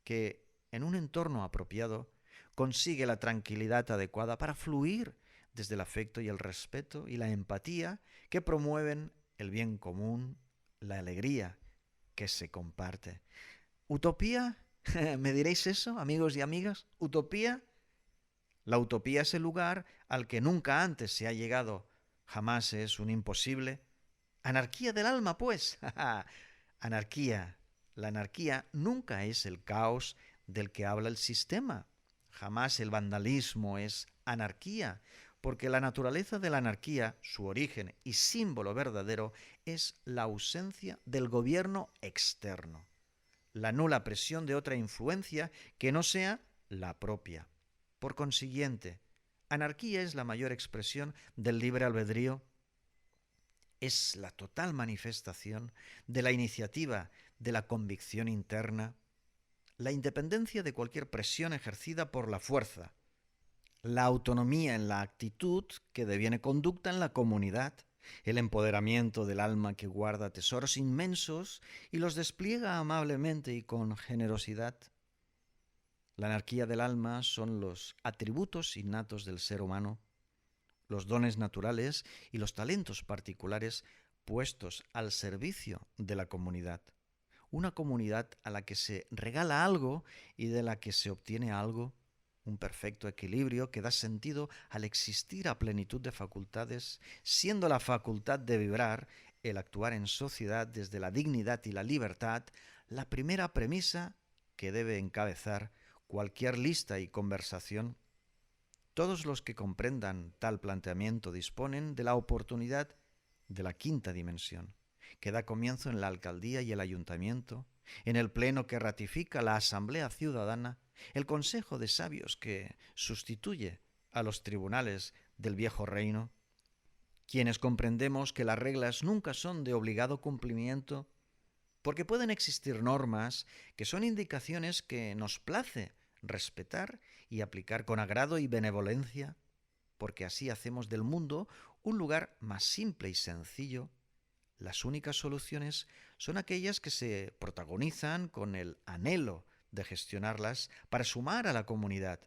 que, en un entorno apropiado, consigue la tranquilidad adecuada para fluir desde el afecto y el respeto y la empatía que promueven el bien común, la alegría que se comparte. ¿Utopía? ¿Me diréis eso, amigos y amigas? ¿Utopía? La utopía es el lugar al que nunca antes se ha llegado. Jamás es un imposible. Anarquía del alma, pues. Anarquía. La anarquía nunca es el caos del que habla el sistema. Jamás el vandalismo es anarquía, porque la naturaleza de la anarquía, su origen y símbolo verdadero, es la ausencia del gobierno externo, la nula presión de otra influencia que no sea la propia. Por consiguiente, anarquía es la mayor expresión del libre albedrío. es la total manifestación de la iniciativa, de la convicción interna, la independencia de cualquier presión ejercida por la fuerza, la autonomía en la actitud que deviene conducta en la comunidad, el empoderamiento del alma que guarda tesoros inmensos y los despliega amablemente y con generosidad. La anarquía del alma son los atributos innatos del ser humano, los dones naturales y los talentos particulares puestos al servicio de la comunidad. Una comunidad a la que se regala algo y de la que se obtiene algo, un perfecto equilibrio que da sentido al existir a plenitud de facultades, siendo la facultad de vibrar, el actuar en sociedad desde la dignidad y la libertad, la primera premisa que debe encabezar cualquier lista y conversación. Todos los que comprendan tal planteamiento disponen de la oportunidad de la quinta dimensión, que da comienzo en la alcaldía y el ayuntamiento, en el pleno que ratifica la asamblea ciudadana, el consejo de sabios que sustituye a los tribunales del viejo reino, quienes comprendemos que las reglas nunca son de obligado cumplimiento, porque pueden existir normas que son indicaciones que nos place respetar y aplicar con agrado y benevolencia, porque así hacemos del mundo un lugar más simple y sencillo. Las únicas soluciones son aquellas que se protagonizan con el anhelo de gestionarlas para sumar a la comunidad,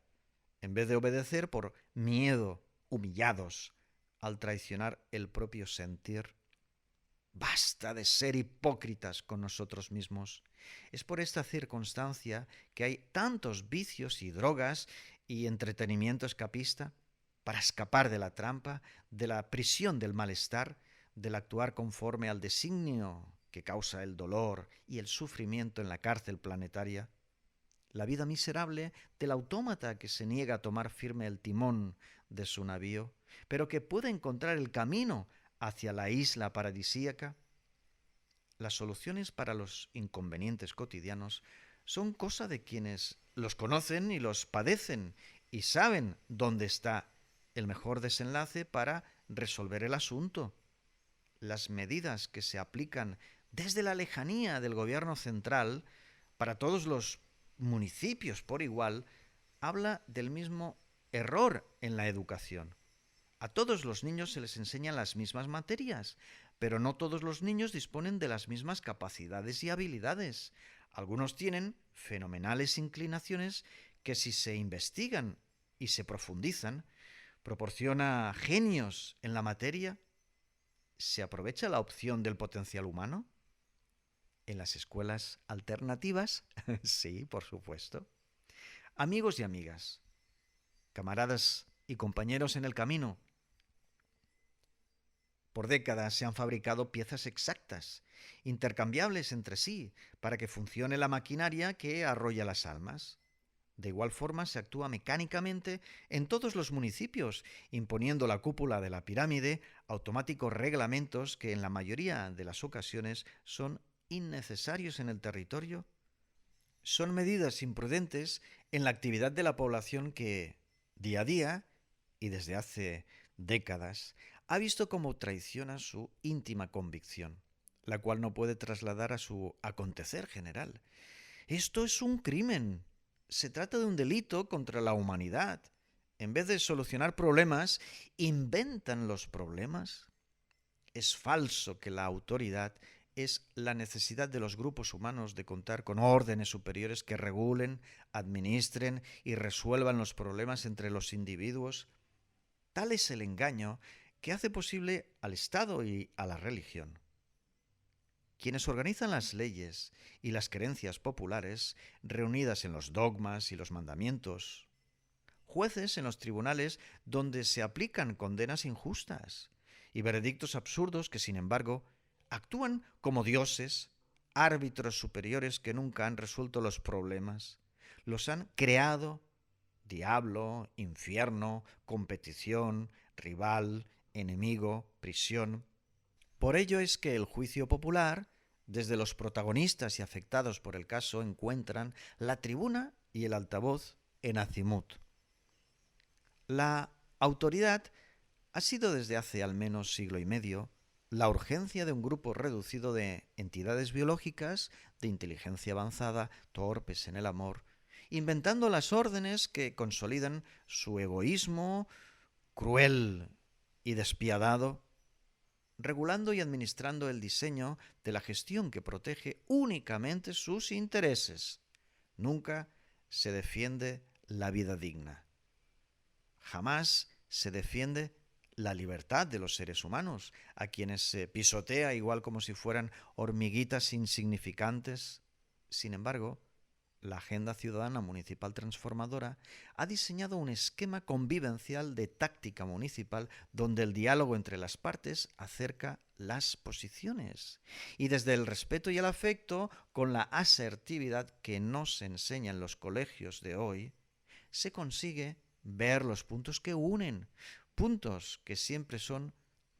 en vez de obedecer por miedo, humillados, al traicionar el propio sentir. Basta de ser hipócritas con nosotros mismos. Es por esta circunstancia que hay tantos vicios y drogas y entretenimiento escapista para escapar de la trampa, de la prisión del malestar, del actuar conforme al designio que causa el dolor y el sufrimiento en la cárcel planetaria. La vida miserable del autómata que se niega a tomar firme el timón de su navío, pero que puede encontrar el camino hacia la isla paradisíaca. Las soluciones para los inconvenientes cotidianos son cosa de quienes los conocen y los padecen y saben dónde está el mejor desenlace para resolver el asunto. Las medidas que se aplican desde la lejanía del gobierno central para todos los municipios por igual habla del mismo error en la educación. A todos los niños se les enseñan las mismas materias, pero no todos los niños disponen de las mismas capacidades y habilidades. Algunos tienen fenomenales inclinaciones que, si se investigan y se profundizan, proporciona genios en la materia. ¿Se aprovecha la opción del potencial humano? En las escuelas alternativas, sí, por supuesto. Amigos y amigas, camaradas y compañeros en el camino, por décadas se han fabricado piezas exactas, intercambiables entre sí, para que funcione la maquinaria que arrolla las almas. De igual forma se actúa mecánicamente en todos los municipios, imponiendo la cúpula de la pirámide automáticos reglamentos que en la mayoría de las ocasiones son innecesarios en el territorio. Son medidas imprudentes en la actividad de la población que, día a día, y desde hace décadas, ha visto cómo traiciona su íntima convicción, la cual no puede trasladar a su acontecer general. Esto es un crimen. Se trata de un delito contra la humanidad. En vez de solucionar problemas, inventan los problemas. Es falso que la autoridad es la necesidad de los grupos humanos de contar con órdenes superiores que regulen, administren y resuelvan los problemas entre los individuos. Tal es el engaño que hace posible al Estado y a la religión. Quienes organizan las leyes y las creencias populares, reunidas en los dogmas y los mandamientos, jueces en los tribunales donde se aplican condenas injustas y veredictos absurdos que, sin embargo, actúan como dioses, árbitros superiores que nunca han resuelto los problemas, los han creado diablo, infierno, competición, rival, enemigo, prisión. Por ello es que el juicio popular, desde los protagonistas y afectados por el caso, encuentran la tribuna y el altavoz en Azimut. La autoridad ha sido desde hace al menos siglo y medio la urgencia de un grupo reducido de entidades biológicas de inteligencia avanzada, torpes en el amor, inventando las órdenes que consolidan su egoísmo cruel y despiadado, regulando y administrando el diseño de la gestión que protege únicamente sus intereses. Nunca se defiende la vida digna. Jamás se defiende la libertad de los seres humanos, a quienes se pisotea igual como si fueran hormiguitas insignificantes. Sin embargo, la Agenda Ciudadana Municipal Transformadora ha diseñado un esquema convivencial de táctica municipal donde el diálogo entre las partes acerca las posiciones y desde el respeto y el afecto, con la asertividad que nos enseña en los colegios de hoy, se consigue ver los puntos que unen, puntos que siempre son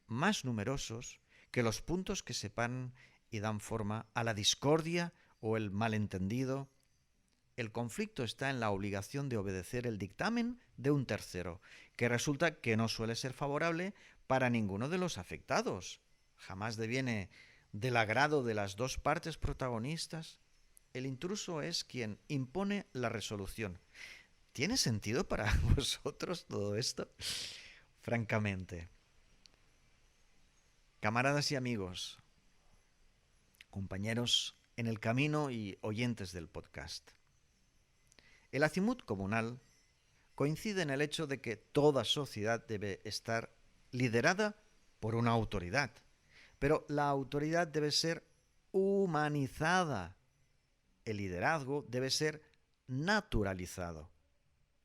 más numerosos que los puntos que separan y dan forma a la discordia o el malentendido. El conflicto está en la obligación de obedecer el dictamen de un tercero, que resulta que no suele ser favorable para ninguno de los afectados. Jamás deviene del agrado de las dos partes protagonistas. El intruso es quien impone la resolución. ¿Tiene sentido para vosotros todo esto? Francamente. Camaradas y amigos, compañeros en el camino y oyentes del podcast. El acimut comunal coincide en el hecho de que toda sociedad debe estar liderada por una autoridad, pero la autoridad debe ser humanizada. El liderazgo debe ser naturalizado.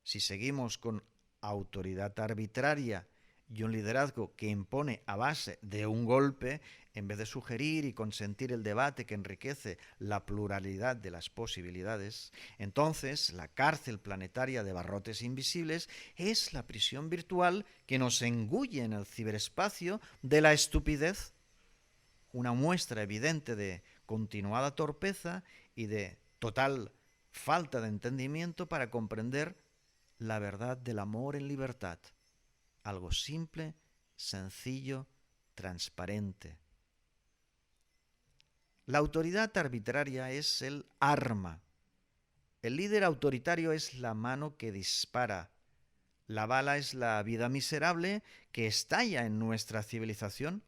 Si seguimos con autoridad arbitraria y un liderazgo que impone a base de un golpe, en vez de sugerir y consentir el debate que enriquece la pluralidad de las posibilidades, entonces la cárcel planetaria de barrotes invisibles es la prisión virtual que nos engulle en el ciberespacio de la estupidez, una muestra evidente de continuada torpeza y de total falta de entendimiento para comprender la verdad del amor en libertad. Algo simple, sencillo, transparente. La autoridad arbitraria es el arma. El líder autoritario es la mano que dispara. La bala es la vida miserable que estalla en nuestra civilización.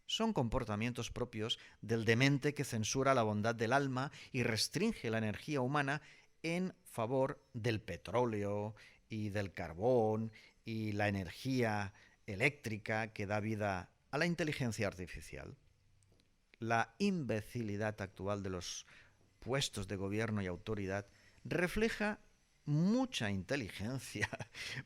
Son comportamientos propios del demente que censura la bondad del alma y restringe la energía humana en favor del petróleo y del carbón y la energía eléctrica que da vida a la inteligencia artificial. La imbecilidad actual de los puestos de gobierno y autoridad refleja mucha inteligencia,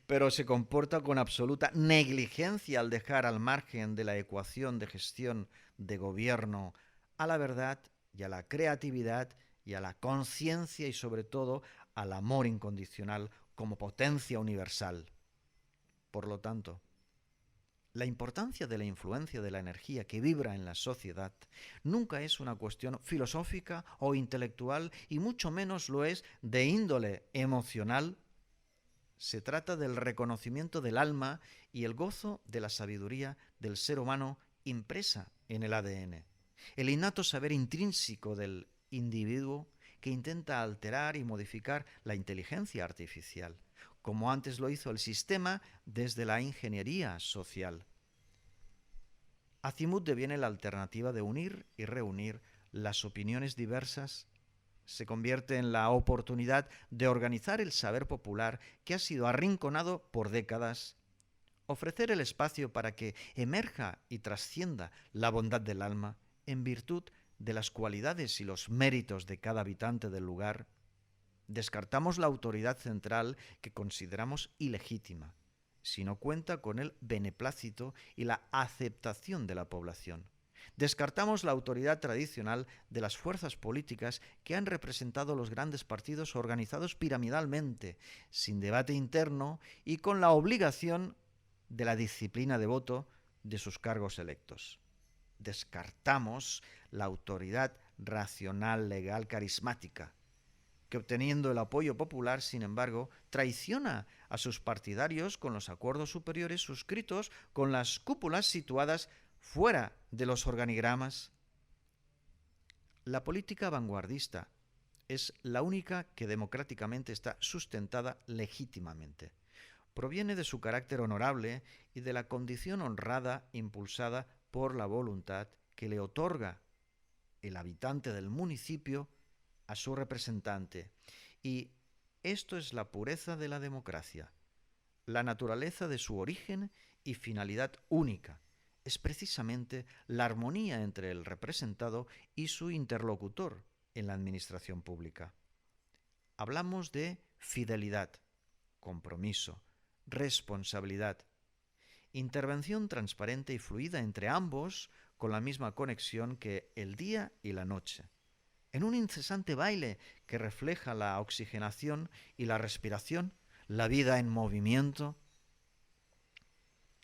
pero se comporta con absoluta negligencia al dejar al margen de la ecuación de gestión de gobierno a la verdad y a la creatividad y a la conciencia y sobre todo al amor incondicional como potencia universal. Por lo tanto, la importancia de la influencia de la energía que vibra en la sociedad nunca es una cuestión filosófica o intelectual y mucho menos lo es de índole emocional. Se trata del reconocimiento del alma y el gozo de la sabiduría del ser humano impresa en el ADN. El innato saber intrínseco del individuo que intenta alterar y modificar la inteligencia artificial, como antes lo hizo el sistema desde la ingeniería social. Acimut deviene la alternativa de unir y reunir las opiniones diversas, se convierte en la oportunidad de organizar el saber popular que ha sido arrinconado por décadas, ofrecer el espacio para que emerja y trascienda la bondad del alma en virtud de las cualidades y los méritos de cada habitante del lugar. Descartamos la autoridad central que consideramos ilegítima, si no cuenta con el beneplácito y la aceptación de la población. Descartamos la autoridad tradicional de las fuerzas políticas que han representado los grandes partidos organizados piramidalmente, sin debate interno y con la obligación de la disciplina de voto de sus cargos electos. Descartamos la autoridad racional, legal, carismática, que obteniendo el apoyo popular, sin embargo, traiciona a sus partidarios con los acuerdos superiores suscritos con las cúpulas situadas fuera de los organigramas. La política vanguardista es la única que democráticamente está sustentada legítimamente. Proviene de su carácter honorable y de la condición honrada impulsada por la voluntad que le otorga el habitante del municipio a su representante. Y esto es la pureza de la democracia, la naturaleza de su origen y finalidad única. Es precisamente la armonía entre el representado y su interlocutor en la administración pública. Hablamos de fidelidad, compromiso, responsabilidad, intervención transparente y fluida entre ambos con la misma conexión que el día y la noche, en un incesante baile que refleja la oxigenación y la respiración, la vida en movimiento.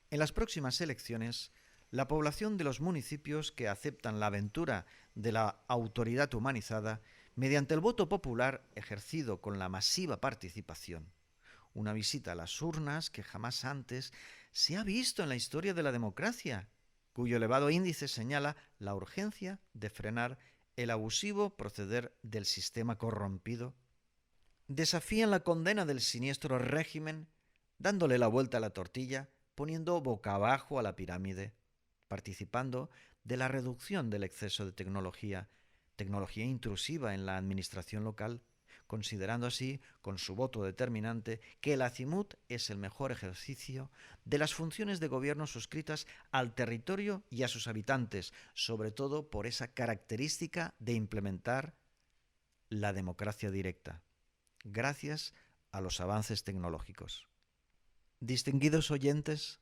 En las próximas elecciones, la población de los municipios que aceptan la aventura de la autoridad humanizada, mediante el voto popular ejercido con la masiva participación, una visita a las urnas que jamás antes se ha visto en la historia de la democracia, cuyo elevado índice señala la urgencia de frenar el abusivo proceder del sistema corrompido, desafían la condena del siniestro régimen, dándole la vuelta a la tortilla, poniendo boca abajo a la pirámide, participando de la reducción del exceso de tecnología intrusiva en la administración local, considerando así, con su voto determinante, que el Acimut es el mejor ejercicio de las funciones de gobierno suscritas al territorio y a sus habitantes, sobre todo por esa característica de implementar la democracia directa, gracias a los avances tecnológicos. Distinguidos oyentes,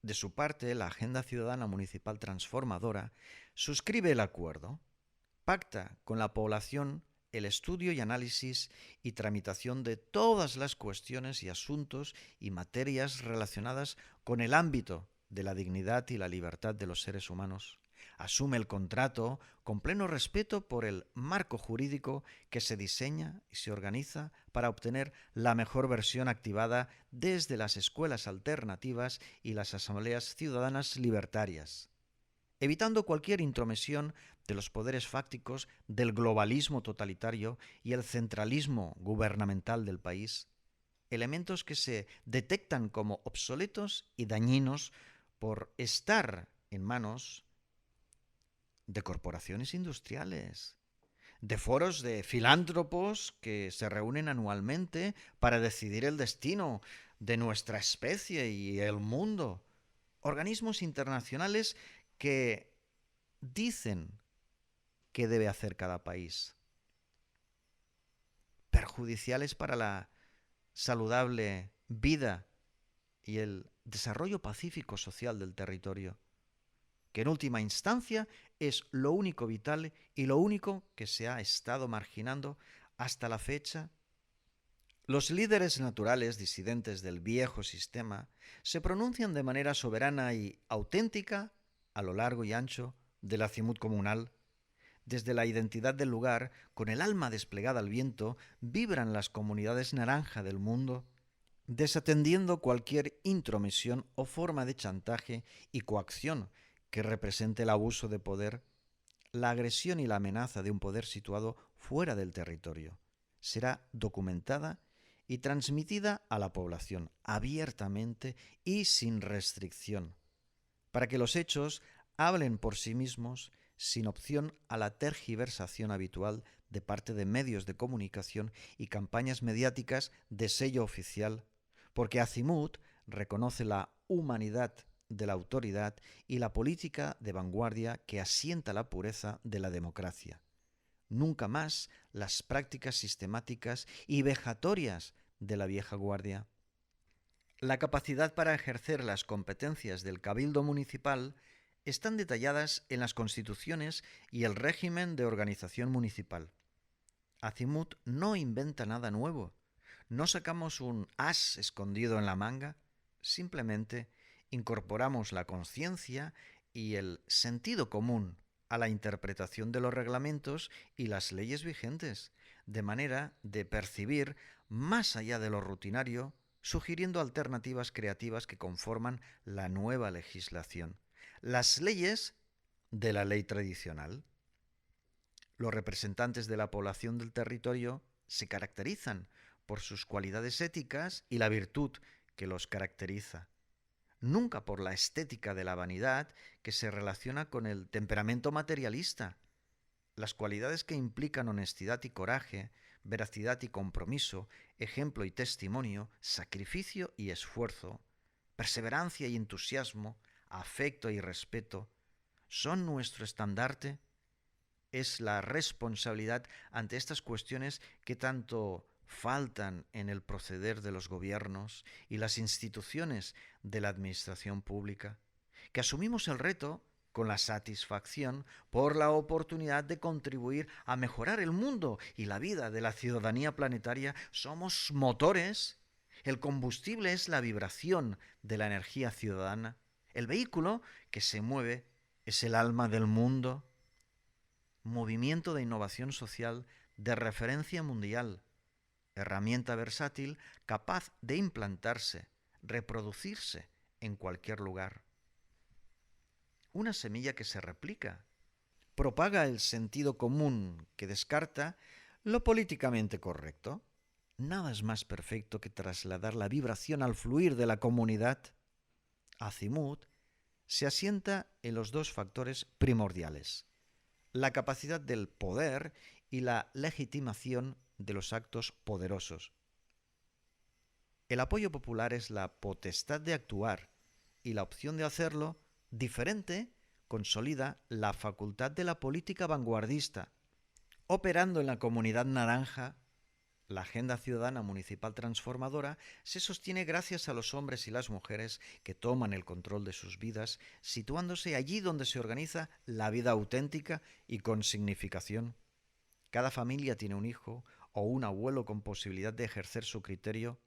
de su parte, la Agenda Ciudadana Municipal Transformadora suscribe el acuerdo, pacta con la población el estudio y análisis y tramitación de todas las cuestiones y asuntos y materias relacionadas con el ámbito de la dignidad y la libertad de los seres humanos. Asume el contrato con pleno respeto por el marco jurídico que se diseña y se organiza para obtener la mejor versión activada desde las escuelas alternativas y las asambleas ciudadanas libertarias, evitando cualquier intromisión de los poderes fácticos del globalismo totalitario y el centralismo gubernamental del país, elementos que se detectan como obsoletos y dañinos por estar en manos de corporaciones industriales, de foros de filántropos que se reúnen anualmente para decidir el destino de nuestra especie y el mundo, organismos internacionales que dicen qué debe hacer cada país, perjudiciales para la saludable vida y el desarrollo pacífico social del territorio, que en última instancia es lo único vital y lo único que se ha estado marginando hasta la fecha. Los líderes naturales disidentes del viejo sistema se pronuncian de manera soberana y auténtica a lo largo y ancho del acimut comunal. Desde la identidad del lugar, con el alma desplegada al viento, vibran las comunidades naranja del mundo, desatendiendo cualquier intromisión o forma de chantaje y coacción que represente el abuso de poder, la agresión y la amenaza de un poder situado fuera del territorio. Será documentada y transmitida a la población abiertamente y sin restricción, para que los hechos hablen por sí mismos sin opción a la tergiversación habitual de parte de medios de comunicación y campañas mediáticas de sello oficial, porque Acimut reconoce la humanidad de la autoridad y la política de vanguardia que asienta la pureza de la democracia. Nunca más las prácticas sistemáticas y vejatorias de la vieja guardia. La capacidad para ejercer las competencias del Cabildo Municipal están detalladas en las constituciones y el régimen de organización municipal. Acimut no inventa nada nuevo. No sacamos un as escondido en la manga, simplemente incorporamos la conciencia y el sentido común a la interpretación de los reglamentos y las leyes vigentes, de manera de percibir más allá de lo rutinario, sugiriendo alternativas creativas que conforman la nueva legislación. las leyes de la ley tradicional. Los representantes de la población del territorio se caracterizan por sus cualidades éticas y la virtud que los caracteriza, nunca por la estética de la vanidad que se relaciona con el temperamento materialista. Las cualidades que implican honestidad y coraje, veracidad y compromiso, ejemplo y testimonio, sacrificio y esfuerzo, perseverancia y entusiasmo, afecto y respeto, son nuestro estandarte. Es la responsabilidad ante estas cuestiones que tanto faltan en el proceder de los gobiernos y las instituciones de la administración pública, que asumimos el reto con la satisfacción por la oportunidad de contribuir a mejorar el mundo y la vida de la ciudadanía planetaria. Somos motores. El combustible es la vibración de la energía ciudadana. El vehículo que se mueve es el alma del mundo. Movimiento de innovación social de referencia mundial, herramienta versátil capaz de implantarse, reproducirse en cualquier lugar. Una semilla que se replica, propaga el sentido común que descarta lo políticamente correcto. Nada es más perfecto que trasladar la vibración al fluir de la comunidad. Azimut se asienta en los dos factores primordiales: la capacidad del poder y la legitimación de los actos poderosos. El apoyo popular es la potestad de actuar y la opción de hacerlo diferente consolida la facultad de la política vanguardista. Operando en la comunidad naranja, la agenda ciudadana municipal transformadora se sostiene gracias a los hombres y las mujeres que toman el control de sus vidas, situándose allí donde se organiza la vida auténtica y con significación. Cada familia tiene un hijo o un abuelo con posibilidad de ejercer su criterio.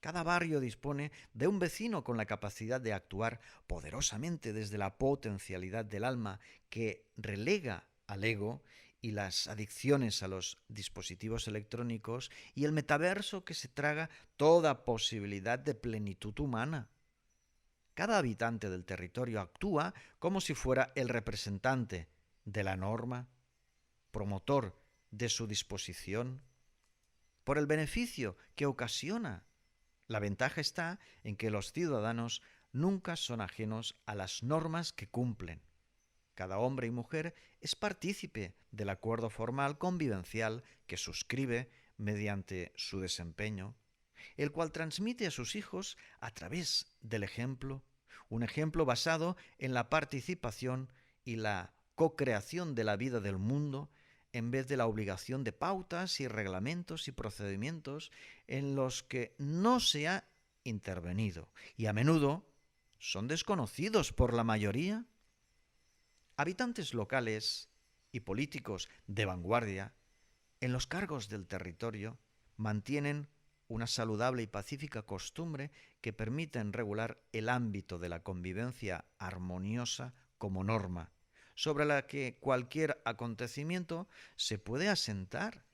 Cada barrio dispone de un vecino con la capacidad de actuar poderosamente desde la potencialidad del alma que relega al ego y las adicciones a los dispositivos electrónicos y el metaverso que se traga toda posibilidad de plenitud humana. Cada habitante del territorio actúa como si fuera el representante de la norma, promotor de su disposición, por el beneficio que ocasiona. La ventaja está en que los ciudadanos nunca son ajenos a las normas que cumplen. Cada hombre y mujer es partícipe del acuerdo formal convivencial que suscribe mediante su desempeño, el cual transmite a sus hijos a través del ejemplo, un ejemplo basado en la participación y la co-creación de la vida del mundo, en vez de la obligación de pautas y reglamentos y procedimientos en los que no se ha intervenido y a menudo son desconocidos por la mayoría. Habitantes locales y políticos de vanguardia en los cargos del territorio mantienen una saludable y pacífica costumbre que permiten regular el ámbito de la convivencia armoniosa como norma, sobre la que cualquier acontecimiento se puede asentar,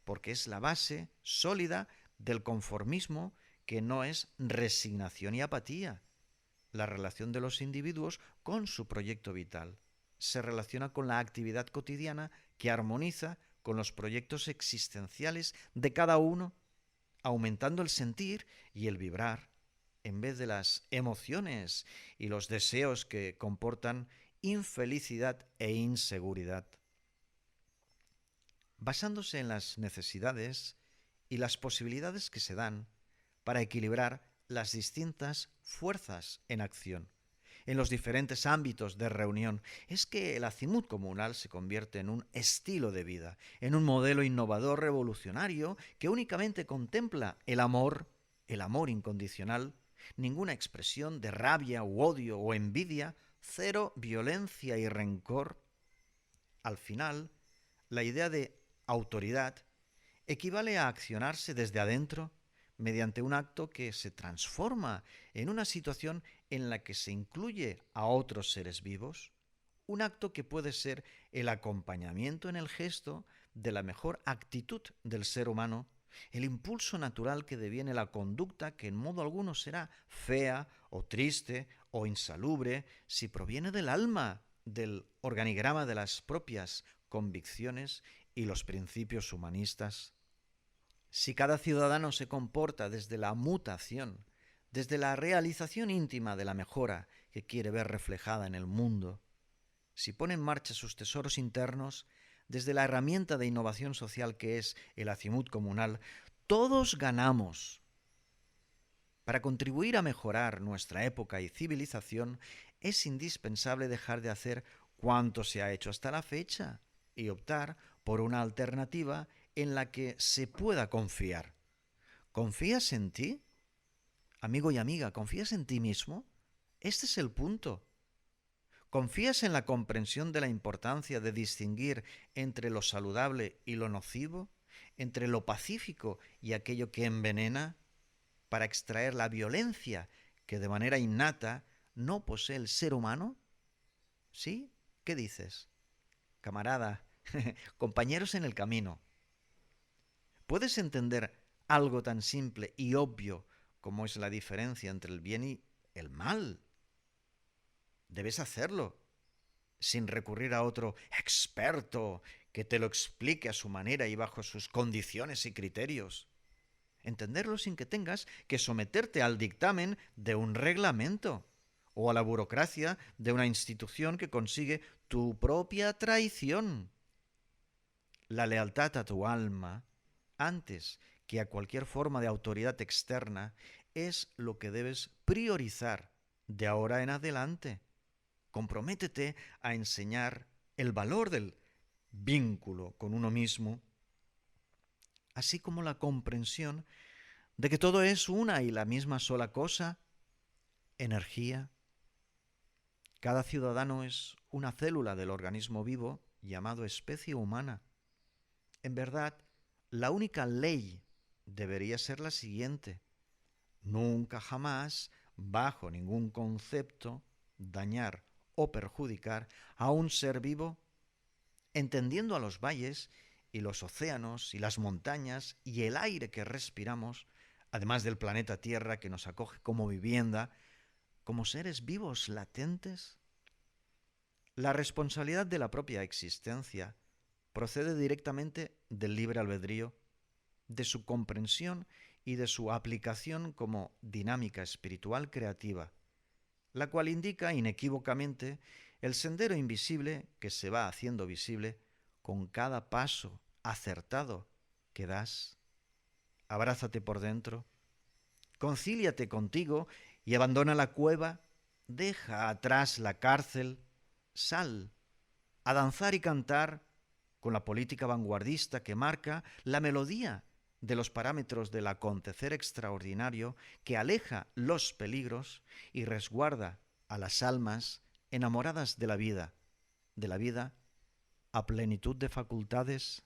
porque es la base sólida del conformismo, que no es resignación y apatía. La relación de los individuos con su proyecto vital se relaciona con la actividad cotidiana que armoniza con los proyectos existenciales de cada uno, aumentando el sentir y el vibrar, en vez de las emociones y los deseos que comportan infelicidad e inseguridad. Basándose en las necesidades y las posibilidades que se dan para equilibrar las distintas fuerzas en acción en los diferentes ámbitos de reunión, es que el azimut comunal se convierte en un estilo de vida, en un modelo innovador revolucionario que únicamente contempla el amor incondicional, ninguna expresión de rabia u odio o envidia, cero violencia y rencor. Al final, la idea de autoridad equivale a accionarse desde adentro mediante un acto que se transforma en una situación en la que se incluye a otros seres vivos, un acto que puede ser el acompañamiento en el gesto de la mejor actitud del ser humano, el impulso natural que deviene la conducta que en modo alguno será fea o triste o insalubre, si proviene del alma, del organigrama de las propias convicciones y los principios humanistas. Si cada ciudadano se comporta desde la mutación, desde la realización íntima de la mejora que quiere ver reflejada en el mundo, si pone en marcha sus tesoros internos, desde la herramienta de innovación social que es el acimut comunal, todos ganamos. Para contribuir a mejorar nuestra época y civilización, es indispensable dejar de hacer cuanto se ha hecho hasta la fecha y optar por una alternativa en la que se pueda confiar. ¿Confías en ti? Amigo y amiga, ¿confías en ti mismo? Este es el punto. ¿Confías en la comprensión de la importancia de distinguir entre lo saludable y lo nocivo? ¿Entre lo pacífico y aquello que envenena? Para extraer la violencia que de manera innata no posee el ser humano? ¿Sí? ¿Qué dices? Camarada, compañeros en el camino. ¿Puedes entender algo tan simple y obvio como es la diferencia entre el bien y el mal? Debes hacerlo, sin recurrir a otro experto que te lo explique a su manera y bajo sus condiciones y criterios. Entenderlo sin que tengas que someterte al dictamen de un reglamento o a la burocracia de una institución que consigue tu propia traición. La lealtad a tu alma, antes que a cualquier forma de autoridad externa, es lo que debes priorizar de ahora en adelante. Comprométete a enseñar el valor del vínculo con uno mismo, así como la comprensión de que todo es una y la misma sola cosa, energía. Cada ciudadano es una célula del organismo vivo llamado especie humana. En verdad, la única ley debería ser la siguiente: nunca jamás, bajo ningún concepto, dañar o perjudicar a un ser vivo, entendiendo a los valles y los océanos y las montañas y el aire que respiramos, además del planeta Tierra que nos acoge como vivienda, como seres vivos latentes. La responsabilidad de la propia existencia procede directamente del libre albedrío, de su comprensión y de su aplicación como dinámica espiritual creativa, la cual indica inequívocamente el sendero invisible que se va haciendo visible con cada paso acertado que das. Abrázate por dentro, concíliate contigo y abandona la cueva, deja atrás la cárcel, sal a danzar y cantar con la política vanguardista que marca la melodía de los parámetros del acontecer extraordinario que aleja los peligros y resguarda a las almas enamoradas de la vida a plenitud de facultades